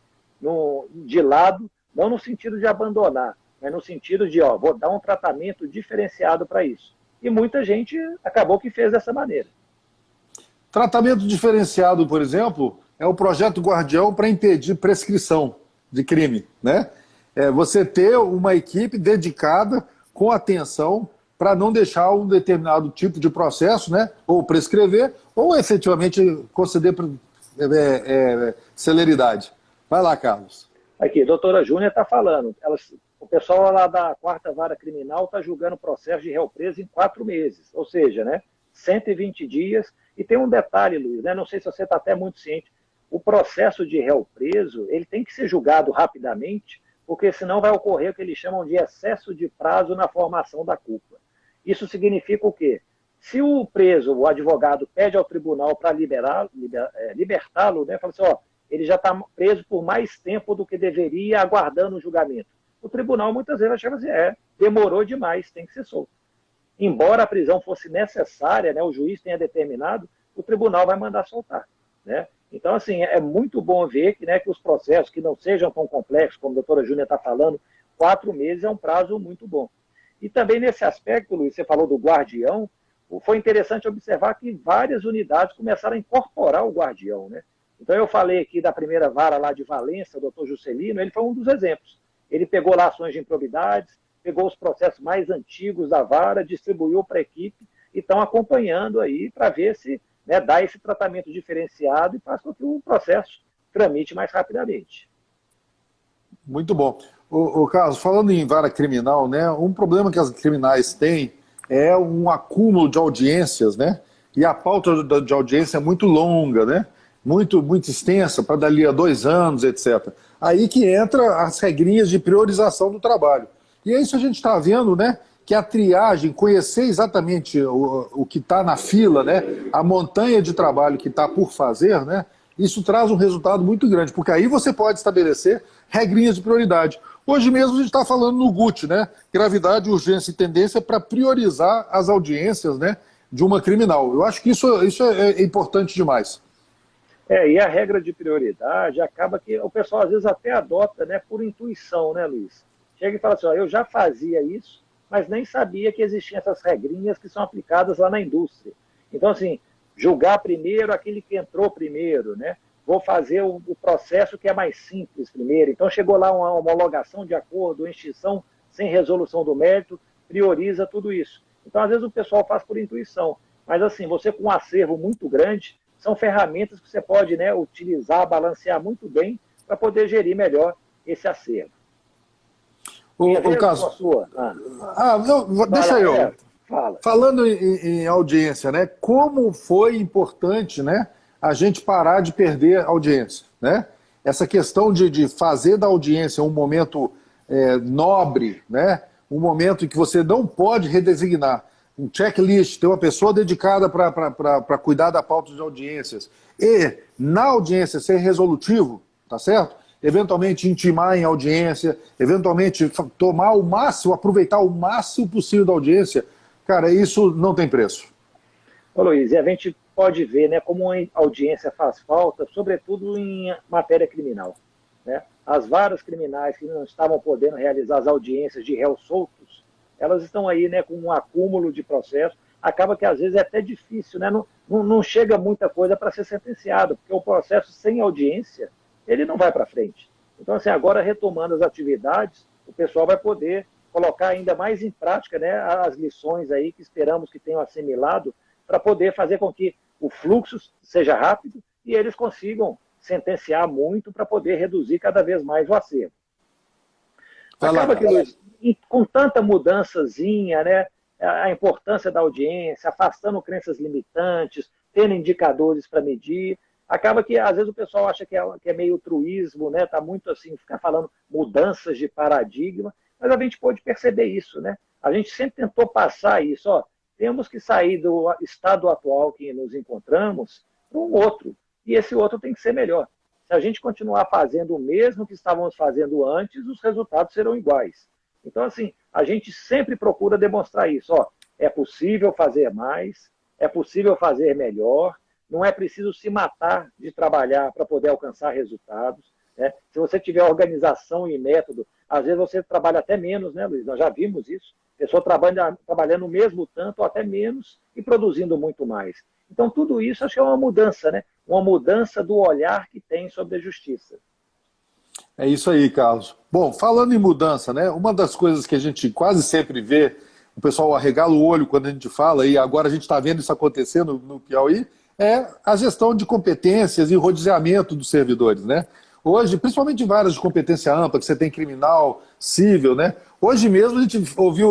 de lado, não no sentido de abandonar, mas no sentido de, ó, vou dar um tratamento diferenciado para isso. E muita gente acabou que fez dessa maneira. Tratamento diferenciado, por exemplo, é o projeto Guardião para impedir prescrição de crime, né? É você ter uma equipe dedicada com atenção para não deixar um determinado tipo de processo, né, ou prescrever, ou efetivamente conceder celeridade. Vai lá, Carlos. Aqui, a doutora Júnia está falando, o pessoal lá da 4ª Vara Criminal está julgando o processo de réu preso em 4 meses, ou seja, né, 120 dias. E tem um detalhe, Luiz, né, não sei se você está até muito ciente, o processo de réu preso ele tem que ser julgado rapidamente, porque senão vai ocorrer o que eles chamam de excesso de prazo na formação da culpa. Isso significa o quê? Se o preso, o advogado, pede ao tribunal para libertá-lo, né, fala assim, ó, ele já está preso por mais tempo do que deveria, aguardando o julgamento. O tribunal muitas vezes achava assim, demorou demais, tem que ser solto. Embora a prisão fosse necessária, né, o juiz tenha determinado, o tribunal vai mandar soltar, né? Então, assim, é muito bom ver que, né, que os processos que não sejam tão complexos, como a doutora Júnia está falando, 4 meses é um prazo muito bom. E também nesse aspecto, Luiz, você falou do guardião, foi interessante observar que várias unidades começaram a incorporar o guardião, né? Então, eu falei aqui da primeira vara lá de Valença, o doutor Juscelino, ele foi um dos exemplos. Ele pegou lá ações de improbidades, pegou os processos mais antigos da vara, distribuiu para a equipe e estão acompanhando aí para ver se, né, dá esse tratamento diferenciado e faz com que o processo tramite mais rapidamente. Muito bom. O Carlos, falando em vara criminal, né, um problema que as criminais têm é um acúmulo de audiências, né? E a pauta de audiência é muito longa, né? Muito extensa, para dali a 2 anos, etc. Aí que entra as regrinhas de priorização do trabalho. E é isso que a gente está vendo, né? Que a triagem, conhecer exatamente o que está na fila, né, a montanha de trabalho que está por fazer, né, isso traz um resultado muito grande, porque aí você pode estabelecer regrinhas de prioridade. Hoje mesmo a gente está falando no GUT, né, gravidade, urgência e tendência para priorizar as audiências, né, de uma criminal. Eu acho que isso é importante demais. E a regra de prioridade acaba que o pessoal às vezes até adota, né, por intuição, né, Luiz? Chega e fala assim, ó, eu já fazia isso, mas nem sabia que existiam essas regrinhas que são aplicadas lá na indústria. Então, assim, julgar primeiro aquele que entrou primeiro, né? Vou fazer o processo que é mais simples primeiro. Então, chegou lá uma homologação de acordo, extinção sem resolução do mérito, prioriza tudo isso. Então, às vezes o pessoal faz por intuição, mas assim, você com um acervo muito grande, são ferramentas que você pode, né, utilizar, balancear muito bem para poder gerir melhor esse acervo. O caso. Deixa eu. Fala. Falando em audiência, né? Como foi importante, né, a gente parar de perder audiência, né? Essa questão de fazer da audiência um momento nobre, né? Um momento em que você não pode redesignar. Um checklist, ter uma pessoa dedicada para cuidar da pauta de audiências. E, na audiência, ser resolutivo, tá certo? Eventualmente intimar em audiência, eventualmente tomar o máximo, aproveitar o máximo possível da audiência, cara, isso não tem preço. Ô Luiz, e a gente pode ver, né, como a audiência faz falta, sobretudo em matéria criminal, né? As varas criminais que não estavam podendo realizar as audiências de réus soltos, elas estão aí, né, com um acúmulo de processos, acaba que às vezes é até difícil, né? Não chega muita coisa para ser sentenciado, porque o processo sem audiência ele não vai para frente. Então, assim, agora retomando as atividades, o pessoal vai poder colocar ainda mais em prática, né, as lições aí que esperamos que tenham assimilado para poder fazer com que o fluxo seja rápido e eles consigam sentenciar muito para poder reduzir cada vez mais o acervo. Acaba que, Luiz, com tanta mudançazinha, né, a importância da audiência, afastando crenças limitantes, tendo indicadores para medir. Acaba que, às vezes, o pessoal acha que é meio truísmo, né? Está muito assim, ficar falando mudanças de paradigma, mas a gente pode perceber isso, né? A gente sempre tentou passar isso, ó, temos que sair do estado atual que nos encontramos para um outro, e esse outro tem que ser melhor. Se a gente continuar fazendo o mesmo que estávamos fazendo antes, os resultados serão iguais. Então, assim, a gente sempre procura demonstrar isso. Ó, é possível fazer mais, é possível fazer melhor, não é preciso se matar de trabalhar para poder alcançar resultados, né? Se você tiver organização e método, às vezes você trabalha até menos, né, Luiz? Nós já vimos isso. A pessoa trabalhando o mesmo tanto ou até menos e produzindo muito mais. Então, tudo isso acho que é uma mudança, né? Uma mudança do olhar que tem sobre a justiça. É isso aí, Carlos. Bom, falando em mudança, né? Uma das coisas que a gente quase sempre vê, o pessoal arregala o olho quando a gente fala, e agora a gente está vendo isso acontecendo no Piauí, é a gestão de competências e rodeamento dos servidores, né? Hoje, principalmente em várias de competência ampla, que você tem criminal, civil, né? Hoje mesmo a gente ouviu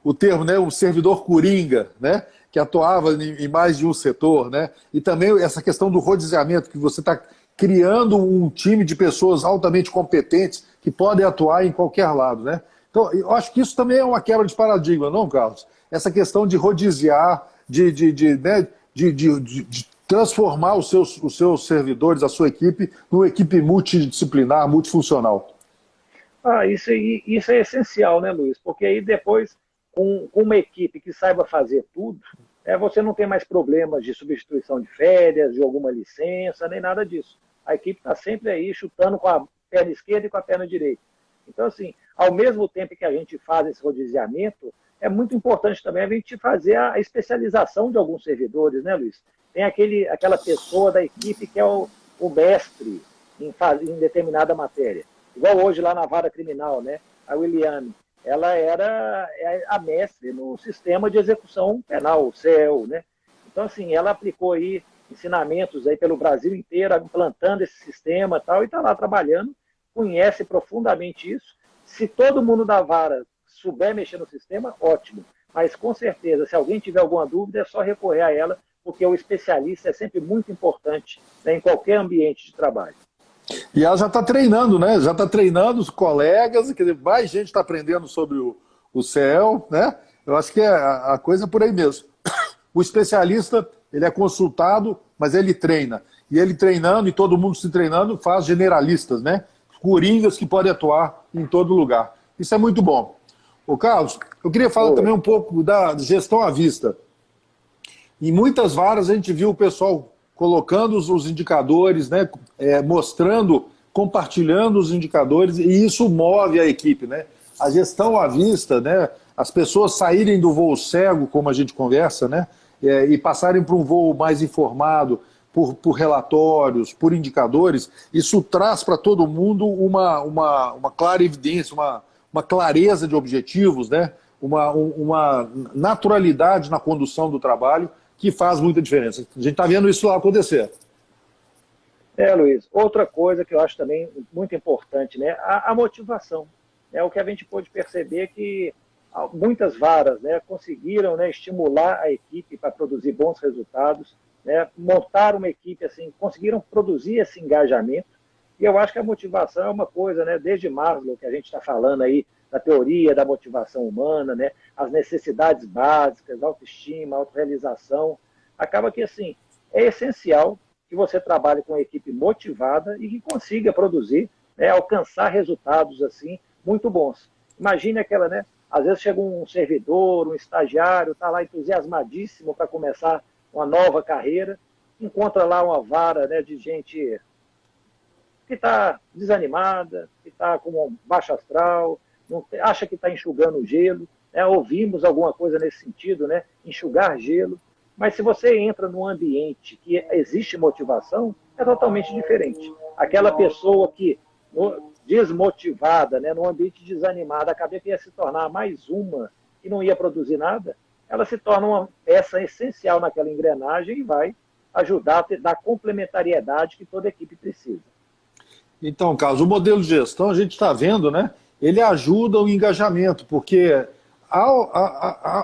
o termo, né? O servidor coringa, né? Que atuava em mais de um setor, né? E também essa questão do rodeamento, que você está criando um time de pessoas altamente competentes que podem atuar em qualquer lado, né? Então, eu acho que isso também é uma quebra de paradigma, não, Carlos? Essa questão de rodear, né, de transformar os seus servidores, a sua equipe, numa equipe multidisciplinar, multifuncional. Isso é essencial, né, Luiz? Porque aí depois, com uma equipe que saiba fazer tudo, você não tem mais problemas de substituição de férias, de alguma licença, nem nada disso. A equipe está sempre aí chutando com a perna esquerda e com a perna direita. Então, assim, ao mesmo tempo que a gente faz esse rodeamento, é muito importante também a gente fazer a especialização de alguns servidores, né, Luiz? Tem aquela pessoa da equipe que é o mestre em determinada matéria. Igual hoje lá na vara criminal, né? A Williane, ela era a mestre no sistema de execução penal, o CEL, né? Então, assim, ela aplicou aí ensinamentos aí pelo Brasil inteiro, implantando esse sistema e tal, e está lá trabalhando, conhece profundamente isso. Se todo mundo da vara souber mexer no sistema, ótimo. Mas, com certeza, se alguém tiver alguma dúvida, é só recorrer a ela, porque o especialista é sempre muito importante, né, em qualquer ambiente de trabalho. E ela já está treinando, né? Já está treinando os colegas, quer dizer, mais gente está aprendendo sobre o CEL, né? Eu acho que é a coisa por aí mesmo. O especialista, ele é consultado, mas ele treina. E ele treinando, e todo mundo se treinando, faz generalistas, né? Coringas que podem atuar em todo lugar. Isso é muito bom. Ô, Carlos, eu queria falar também um pouco da gestão à vista. Em muitas varas a gente viu o pessoal colocando os indicadores, né, mostrando, compartilhando os indicadores, e isso move a equipe, né? A gestão à vista, né, as pessoas saírem do voo cego, como a gente conversa, né, e passarem para um voo mais informado, por relatórios, por indicadores, isso traz para todo mundo uma clara evidência, uma clareza de objetivos, né, uma naturalidade na condução do trabalho, que faz muita diferença. A gente está vendo isso lá acontecer. Luiz, outra coisa que eu acho também muito importante, né, a motivação. É o que a gente pôde perceber que muitas varas, né, conseguiram, né, estimular a equipe para produzir bons resultados, né, montar uma equipe, assim, conseguiram produzir esse engajamento. E eu acho que a motivação é uma coisa, né, desde Maslow, que a gente está falando aí, da teoria da motivação humana, né, as necessidades básicas, autoestima, autorrealização. Acaba que, assim, é essencial que você trabalhe com uma equipe motivada e que consiga produzir, né, alcançar resultados, assim, muito bons. Imagine aquela, né, às vezes chega um servidor, um estagiário, está lá entusiasmadíssimo para começar uma nova carreira, encontra lá uma vara, né, de gente que está desanimada, que está com um baixo astral, acha que está enxugando gelo, né? Ouvimos alguma coisa nesse sentido, né? Enxugar gelo, mas se você entra num ambiente que existe motivação, é totalmente diferente. Aquela pessoa que, desmotivada, né, num ambiente desanimado, acabei que ia se tornar mais uma que não ia produzir nada, ela se torna uma peça essencial naquela engrenagem e vai ajudar a dar complementariedade que toda equipe precisa. Então, Carlos, o modelo de gestão, a gente está vendo, né? Ele ajuda o engajamento, porque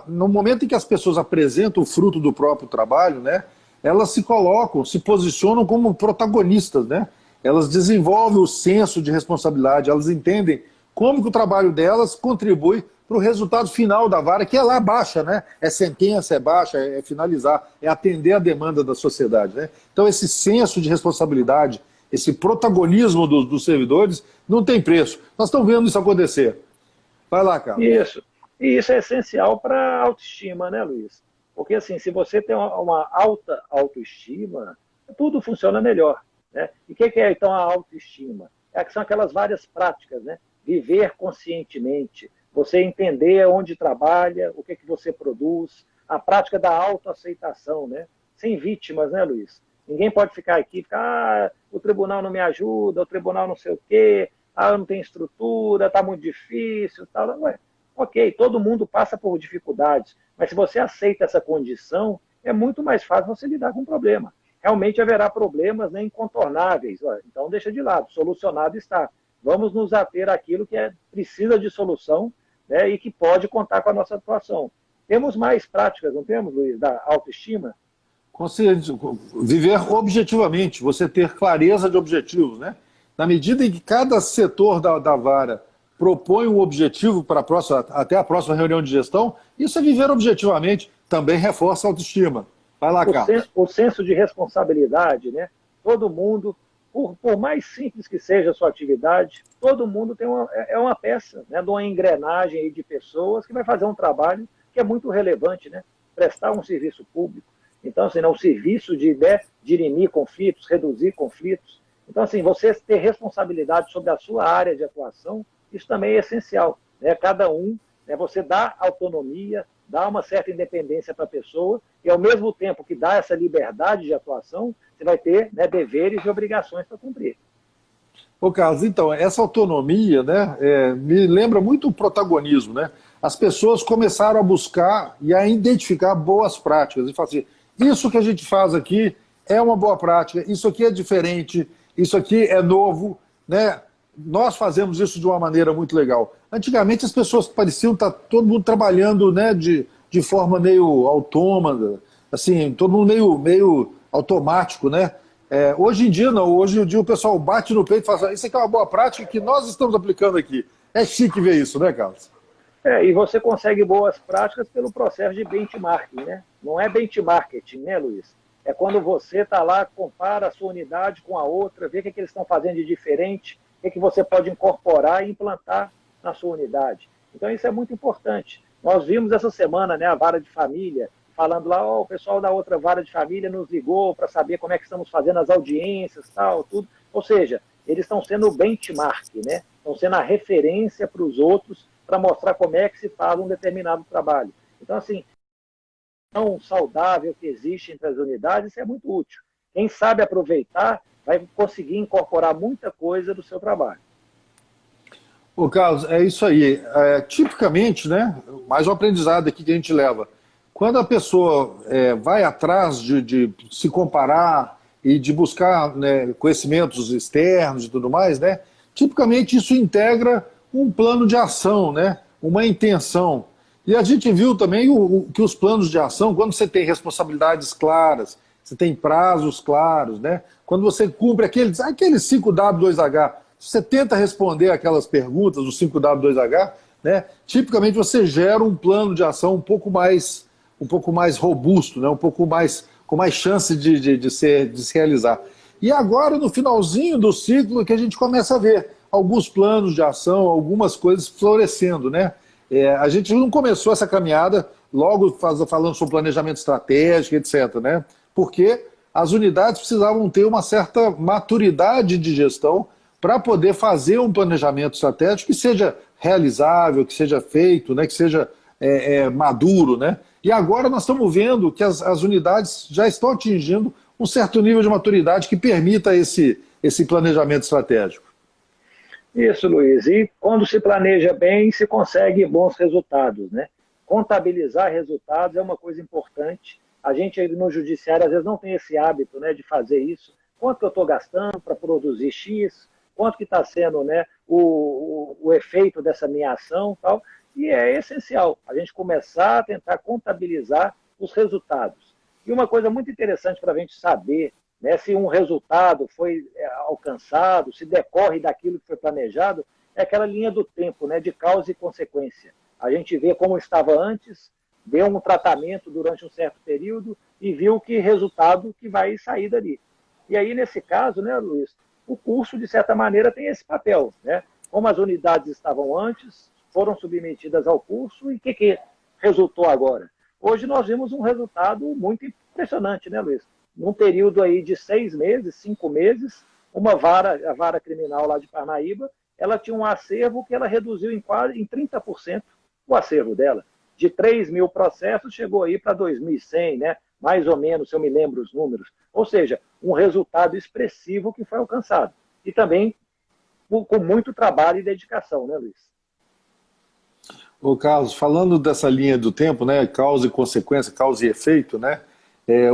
no momento em que as pessoas apresentam o fruto do próprio trabalho, né, elas se colocam, se posicionam como protagonistas, né? Elas desenvolvem o senso de responsabilidade, elas entendem como que o trabalho delas contribui para o resultado final da vara, que é lá baixa, né? É sentença, é baixa, é finalizar, é atender a demanda da sociedade, né? Então esse senso de responsabilidade, esse protagonismo dos servidores não tem preço. Nós estamos vendo isso acontecer. Vai lá, Carlos. Isso. E isso é essencial para a autoestima, né, Luiz? Porque, assim, se você tem uma alta autoestima, tudo funciona melhor, né? E o que é, então, a autoestima? São aquelas várias práticas, né? Viver conscientemente, você entender onde trabalha, o que você produz, a prática da autoaceitação, né? Sem vítimas, né, Luiz? Ninguém pode ficar aqui e ficar, o tribunal não me ajuda, o tribunal não sei o quê, eu não tenho estrutura, está muito difícil, tal. Não é. Ok, todo mundo passa por dificuldades, mas se você aceita essa condição, é muito mais fácil você lidar com o problema. Realmente haverá problemas, né, incontornáveis, então deixa de lado, solucionado está. Vamos nos ater àquilo que precisa de solução, né, e que pode contar com a nossa atuação. Temos mais práticas, não temos, Luiz, da autoestima? Viver objetivamente, você ter clareza de objetivos, né? Na medida em que cada setor da vara propõe um objetivo para até a próxima reunião de gestão, isso é viver objetivamente, também reforça a autoestima. Vai lá, Carlos. O senso de responsabilidade, né? Todo mundo, por mais simples que seja a sua atividade, todo mundo tem uma peça, né, de uma engrenagem aí de pessoas que vai fazer um trabalho que é muito relevante, né? Prestar um serviço público. Então, assim, o serviço de dirimir conflitos, reduzir conflitos. Então, assim, você ter responsabilidade sobre a sua área de atuação, isso também é essencial, né? Cada um, né, você dá autonomia, dá uma certa independência para a pessoa, e ao mesmo tempo que dá essa liberdade de atuação, você vai ter, né, deveres e obrigações para cumprir. Ô, Carlos, então, essa autonomia, né, me lembra muito o protagonismo, né? As pessoas começaram a buscar e a identificar boas práticas, e falar assim, isso que a gente faz aqui é uma boa prática, isso aqui é diferente, isso aqui é novo, né? Nós fazemos isso de uma maneira muito legal. Antigamente as pessoas pareciam estar todo mundo trabalhando, né, de forma meio autômata, assim, todo mundo meio automático, né? Hoje em dia não, hoje em dia o pessoal bate no peito e fala assim, isso aqui é uma boa prática que nós estamos aplicando aqui. É chique ver isso, né, Carlos? E você consegue boas práticas pelo processo de benchmarking, né? Não é benchmarking, né, Luiz? É quando você está lá, compara a sua unidade com a outra, vê o que eles estão fazendo de diferente, o que você pode incorporar e implantar na sua unidade. Então isso é muito importante. Nós vimos essa semana, né, a vara de família, falando lá, o pessoal da outra vara de família nos ligou para saber como é que estamos fazendo as audiências, tal, tudo. Ou seja, eles estão sendo o benchmark, né? Estão sendo a referência para os outros para mostrar como é que se faz um determinado trabalho. Então, assim, tão saudável que existe entre as unidades, isso é muito útil. Quem sabe aproveitar vai conseguir incorporar muita coisa do seu trabalho. Ô, Carlos, é isso aí. Tipicamente, né, mais um aprendizado aqui que a gente leva. Quando a pessoa vai atrás de se comparar e de buscar, né, conhecimentos externos e tudo mais, né, tipicamente isso integra um plano de ação, né, uma intenção. E a gente viu também que os planos de ação, quando você tem responsabilidades claras, você tem prazos claros, né, quando você cumpre aqueles 5W2H, você tenta responder aquelas perguntas do 5W2H, né, tipicamente você gera um plano de ação um pouco mais robusto, né, um pouco mais, com mais chance de se realizar. E agora, no finalzinho do ciclo, que a gente começa a ver alguns planos de ação, algumas coisas florescendo, né? A gente não começou essa caminhada logo falando sobre planejamento estratégico, etc., né? Porque as unidades precisavam ter uma certa maturidade de gestão para poder fazer um planejamento estratégico que seja realizável, que seja feito, né? Que seja maduro, né? E agora nós estamos vendo que as unidades já estão atingindo um certo nível de maturidade que permita esse planejamento estratégico. Isso, Luiz. E quando se planeja bem, se consegue bons resultados, né? Contabilizar resultados é uma coisa importante. A gente no judiciário, às vezes, não tem esse hábito, né, de fazer isso. Quanto que eu estou gastando para produzir X? Quanto que está sendo, né, o efeito dessa minha ação? Tal. E é essencial a gente começar a tentar contabilizar os resultados. E uma coisa muito interessante para a gente saber, né, se um resultado foi alcançado, se decorre daquilo que foi planejado, é aquela linha do tempo, né, de causa e consequência. A gente vê como estava antes, deu um tratamento durante um certo período e viu que resultado que vai sair dali. E aí, nesse caso, né, Luiz, o curso, de certa maneira, tem esse papel, né? Como as unidades estavam antes, foram submetidas ao curso, e o que resultou agora? Hoje nós vimos um resultado muito impressionante, né, Luiz? Num período aí de 6 meses, 5 meses, a vara criminal lá de Parnaíba, ela tinha um acervo que ela reduziu em 30% o acervo dela. De 3.000 processos, chegou aí para 2.100, né? Mais ou menos, se eu me lembro os números. Ou seja, um resultado expressivo que foi alcançado. E também com muito trabalho e dedicação, né, Luiz? Ô Carlos, falando dessa linha do tempo, né, causa e consequência, causa e efeito, né,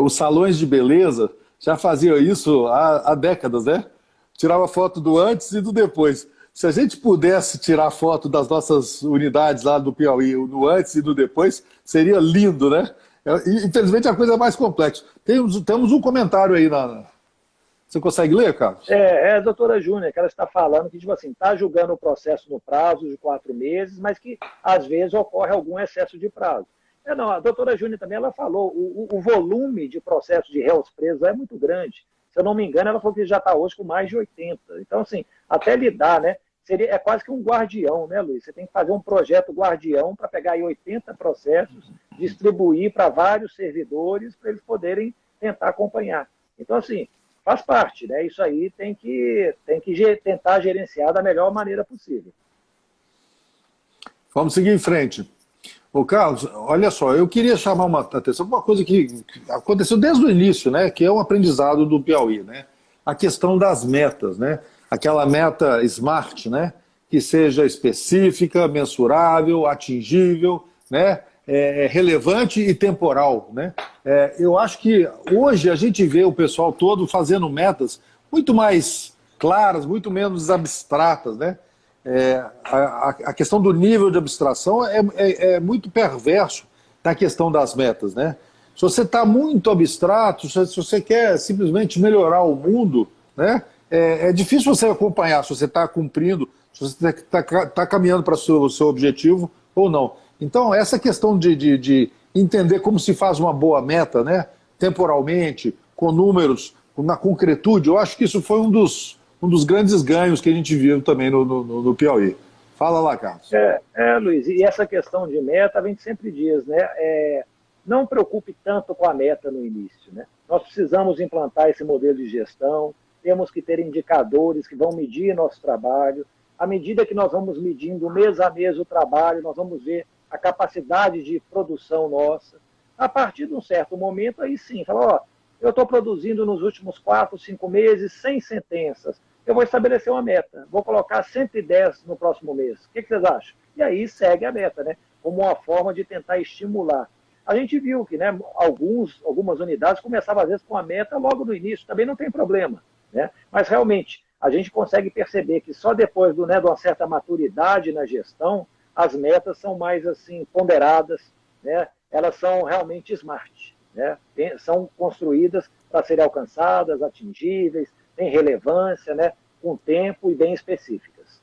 os salões de beleza já faziam isso há décadas, né? Tirava foto do antes e do depois. Se a gente pudesse tirar foto das nossas unidades lá do Piauí, no antes e no depois, seria lindo, né? Infelizmente a coisa é mais complexa. Temos um comentário aí Você consegue ler, Carlos? A doutora Júnior, que ela está falando que, tipo assim, está julgando o processo no prazo de 4 meses, mas que, às vezes, ocorre algum excesso de prazo. Não, a doutora Júnior também, ela falou, o volume de processos de réus presos é muito grande. Se eu não me engano, ela falou que já está hoje com mais de 80. Então, assim, até lidar, né? É quase que um guardião, né, Luiz? Você tem que fazer um projeto guardião para pegar aí 80 processos, distribuir para vários servidores, para eles poderem tentar acompanhar. Então, assim, faz parte, né? Isso aí tem que tentar gerenciar da melhor maneira possível. Vamos seguir em frente. Ô Carlos, olha só, eu queria chamar uma atenção para uma coisa que aconteceu desde o início, né? Que é um aprendizado do Piauí, né? A questão das metas, né? Aquela meta SMART, né? Que seja específica, mensurável, atingível, né? Relevante e temporal, né? Eu acho que hoje a gente vê o pessoal todo fazendo metas muito mais claras, muito menos abstratas, né? A questão do nível de abstração é muito perverso na questão das metas, né? Se você está muito abstrato, se você quer simplesmente melhorar o mundo, né? É difícil você acompanhar se você está cumprindo, se você está caminhando para o seu objetivo ou não. Então, essa questão de entender como se faz uma boa meta, né? Temporalmente, com números, na concretude, eu acho que isso foi um dos grandes ganhos que a gente viu também no Piauí. Fala lá, Carlos. Luiz, e essa questão de meta, a gente sempre diz, né? Não preocupe tanto com a meta no início, né? Nós precisamos implantar esse modelo de gestão, temos que ter indicadores que vão medir nosso trabalho. À medida que nós vamos medindo mês a mês o trabalho, nós vamos ver a capacidade de produção nossa. A partir de um certo momento, aí sim, fala, eu estou produzindo nos últimos 4, 5 meses 100 sentenças. Eu vou estabelecer uma meta. Vou colocar 110 no próximo mês. O que vocês acham? E aí segue a meta, né? Como uma forma de tentar estimular. A gente viu que, né, algumas unidades começavam, às vezes, com a meta logo no início. Também não tem problema, né? Mas, realmente, a gente consegue perceber que só depois de uma certa maturidade na gestão, as metas são mais assim ponderadas, né? Elas são realmente smart, né? São construídas para serem alcançadas, atingíveis, têm relevância, né? Com tempo e bem específicas.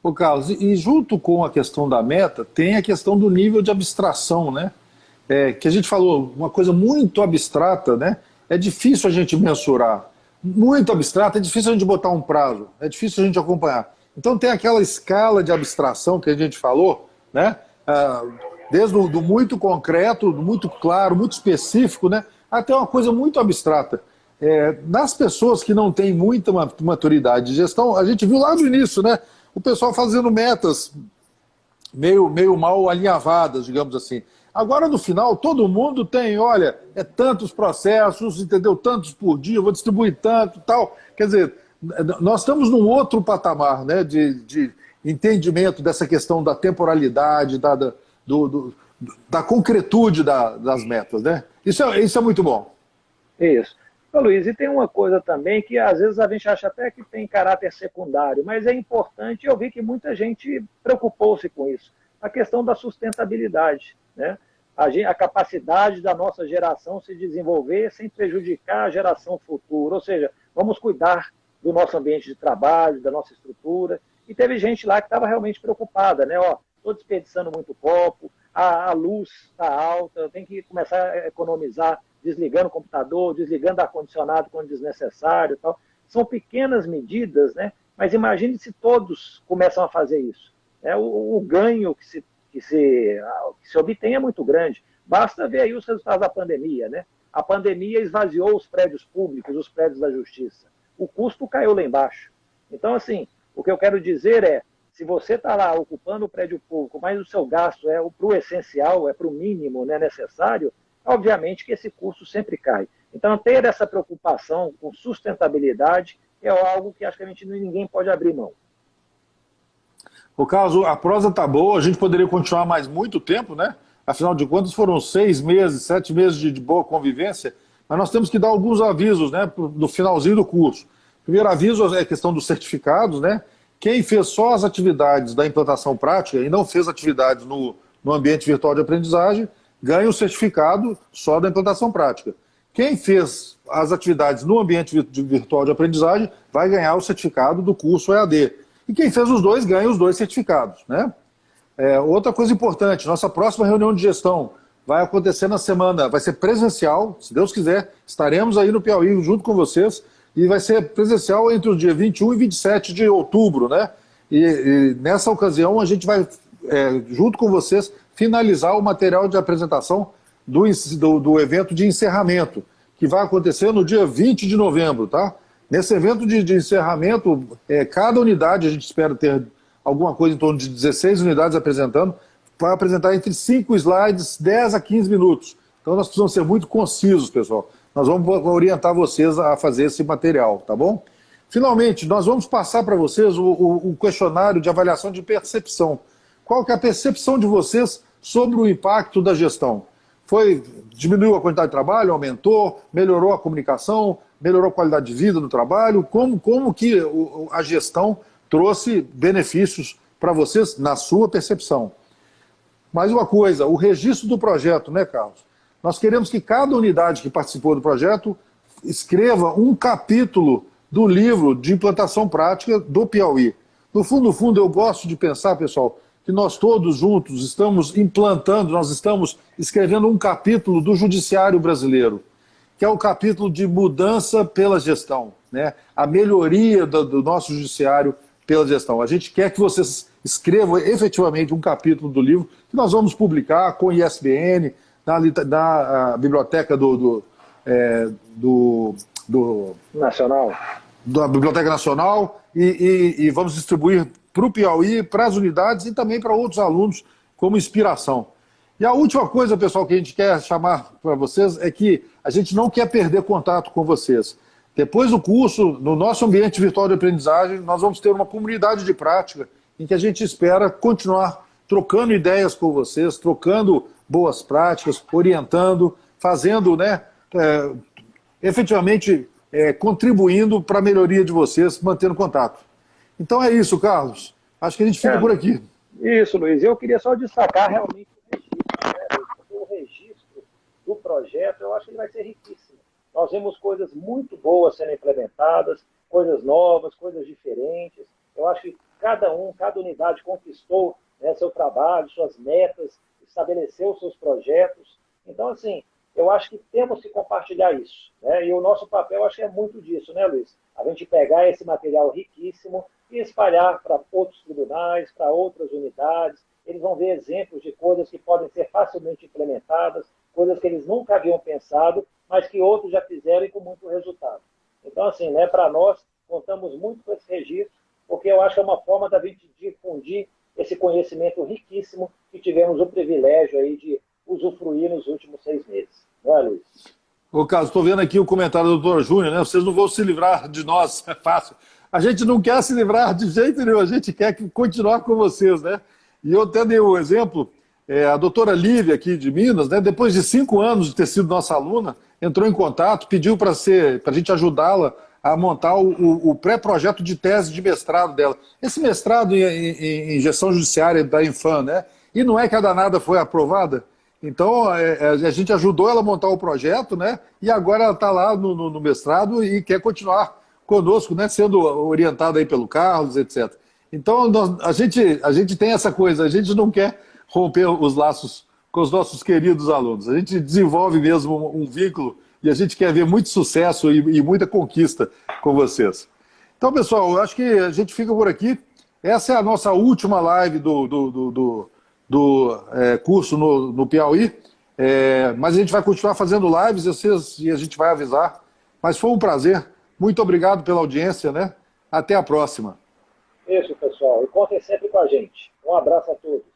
Ô Carlos, e junto com a questão da meta, tem a questão do nível de abstração, né? Que a gente falou, uma coisa muito abstrata, né? É difícil a gente mensurar. Muito abstrata, é difícil a gente botar um prazo, é difícil a gente acompanhar. Então tem aquela escala de abstração que a gente falou, né? Desde o do muito concreto, do muito claro, muito específico, né? Até uma coisa muito abstrata. Nas pessoas que não têm muita maturidade de gestão, a gente viu lá no início, né? O pessoal fazendo metas meio mal alinhavadas, digamos assim. Agora, no final, todo mundo tem, olha, tantos processos, entendeu? Tantos por dia, eu vou distribuir tanto, tal. Quer dizer, nós estamos num outro patamar, né, de entendimento dessa questão da temporalidade, da concretude das metas, né? Isso é muito bom. Isso. Ô, Luiz, e tem uma coisa também que às vezes a gente acha até que tem caráter secundário, mas é importante, eu vi que muita gente preocupou-se com isso. a questão da sustentabilidade, né? A capacidade da nossa geração se desenvolver sem prejudicar a geração futura, ou seja, vamos cuidar do nosso ambiente de trabalho, da nossa estrutura. E teve gente lá que estava realmente preocupada, né? Ó, estou desperdiçando muito copo, a luz está alta, eu tenho que começar a economizar desligando o computador, desligando o ar-condicionado quando desnecessário e tal. São pequenas medidas, né? Mas imagine se todos começam a fazer isso. O ganho que se obtém é muito grande. Basta ver aí os resultados da pandemia, né? A pandemia esvaziou os prédios públicos, os prédios da justiça. O custo caiu lá embaixo. Então, assim, o que eu quero dizer é, se você está lá ocupando o prédio público, mas o seu gasto é para o essencial, é para o mínimo, né, necessário, obviamente que esse custo sempre cai. Então, ter essa preocupação com sustentabilidade é algo que acho que ninguém pode abrir mão. O Carlos, a prosa está boa, a gente poderia continuar mais muito tempo, né? Afinal de contas, foram 6 meses, 7 meses de boa convivência, mas nós temos que dar alguns avisos, né, no finalzinho do curso. O primeiro aviso é a questão dos certificados, né? Quem fez só as atividades da implantação prática e não fez atividades no ambiente virtual de aprendizagem, ganha o certificado só da implantação prática. Quem fez as atividades no ambiente virtual de aprendizagem vai ganhar o certificado do curso EAD. E quem fez os dois ganha os 2 certificados, né? Outra coisa importante, nossa próxima reunião de gestão vai acontecer na semana, vai ser presencial, se Deus quiser, estaremos aí no Piauí junto com vocês, e vai ser presencial entre o dia 21 e 27 de outubro, né? E nessa ocasião a gente vai, junto com vocês, finalizar o material de apresentação do evento de encerramento, que vai acontecer no dia 20 de novembro, tá? Nesse evento de encerramento, cada unidade, a gente espera ter alguma coisa em torno de 16 unidades apresentando, vai apresentar entre 5 slides, 10 a 15 minutos. Então nós precisamos ser muito concisos, pessoal. Nós vamos orientar vocês a fazer esse material, tá bom? Finalmente, nós vamos passar para vocês o questionário de avaliação de percepção. Qual que é a percepção de vocês sobre o impacto da gestão? Diminuiu a quantidade de trabalho, aumentou, melhorou a comunicação, melhorou a qualidade de vida no trabalho? Como que a gestão trouxe benefícios para vocês na sua percepção? Mais uma coisa, o registro do projeto, né, Carlos? Nós queremos que cada unidade que participou do projeto escreva um capítulo do livro de implantação prática do Piauí. No fundo, eu gosto de pensar, pessoal, que nós todos juntos estamos implantando, nós estamos escrevendo um capítulo do judiciário brasileiro, que é o capítulo de mudança pela gestão, né? A melhoria do nosso judiciário pela gestão. A gente quer que vocês escrevam efetivamente um capítulo do livro que nós vamos publicar com ISBN, na biblioteca Nacional. Da Biblioteca Nacional e vamos distribuir para o Piauí, para as unidades e também para outros alunos como inspiração. E a última coisa, pessoal, que a gente quer chamar para vocês é que a gente não quer perder contato com vocês. Depois do curso, no nosso ambiente virtual de aprendizagem, nós vamos ter uma comunidade de prática em que a gente espera continuar trocando ideias com vocês, trocando boas práticas, orientando, fazendo, né, efetivamente contribuindo para a melhoria de vocês, mantendo contato. Então é isso, Carlos. Acho que a gente fica por aqui. Isso, Luiz. Eu queria só destacar realmente o registro, né? O registro do projeto, eu acho que ele vai ser riquíssimo. Nós vemos coisas muito boas sendo implementadas, coisas novas, coisas diferentes. Eu acho que cada unidade conquistou, né, seu trabalho, suas metas, estabeleceu seus projetos. Então, assim, eu acho que temos que compartilhar isso, né? E o nosso papel, acho que é muito disso, né, Luiz? A gente pegar esse material riquíssimo e espalhar para outros tribunais, para outras unidades. Eles vão ver exemplos de coisas que podem ser facilmente implementadas, coisas que eles nunca haviam pensado, mas que outros já fizeram e com muito resultado. Então, assim, né, para nós, contamos muito com esse registro, porque eu acho que é uma forma da gente difundir esse conhecimento riquíssimo que tivemos o privilégio aí de usufruir nos últimos 6 meses. Não é, Luiz? Ô, Carlos, estou vendo aqui o comentário do doutor Júnior, né? Vocês não vão se livrar de nós, é fácil. A gente não quer se livrar de jeito nenhum, a gente quer continuar com vocês, né? E eu até dei um exemplo, a doutora Lívia, aqui de Minas, né, depois de 5 anos de ter sido nossa aluna, entrou em contato, pediu para a gente ajudá-la a montar o pré-projeto de tese de mestrado dela. Esse mestrado em gestão judiciária da Infam, né? E não é que a danada foi aprovada? Então, a gente ajudou ela a montar o projeto, né? E agora ela está lá no mestrado e quer continuar conosco, né? Sendo orientada aí pelo Carlos, etc. Então, a gente tem essa coisa, a gente não quer romper os laços com os nossos queridos alunos. A gente desenvolve mesmo um vínculo e a gente quer ver muito sucesso e muita conquista com vocês. Então, pessoal, eu acho que a gente fica por aqui. Essa é a nossa última live do curso no Piauí, mas a gente vai continuar fazendo lives e a gente vai avisar. Mas foi um prazer. Muito obrigado pela audiência, né? Até a próxima. Isso, pessoal. E contem sempre com a gente. Um abraço a todos.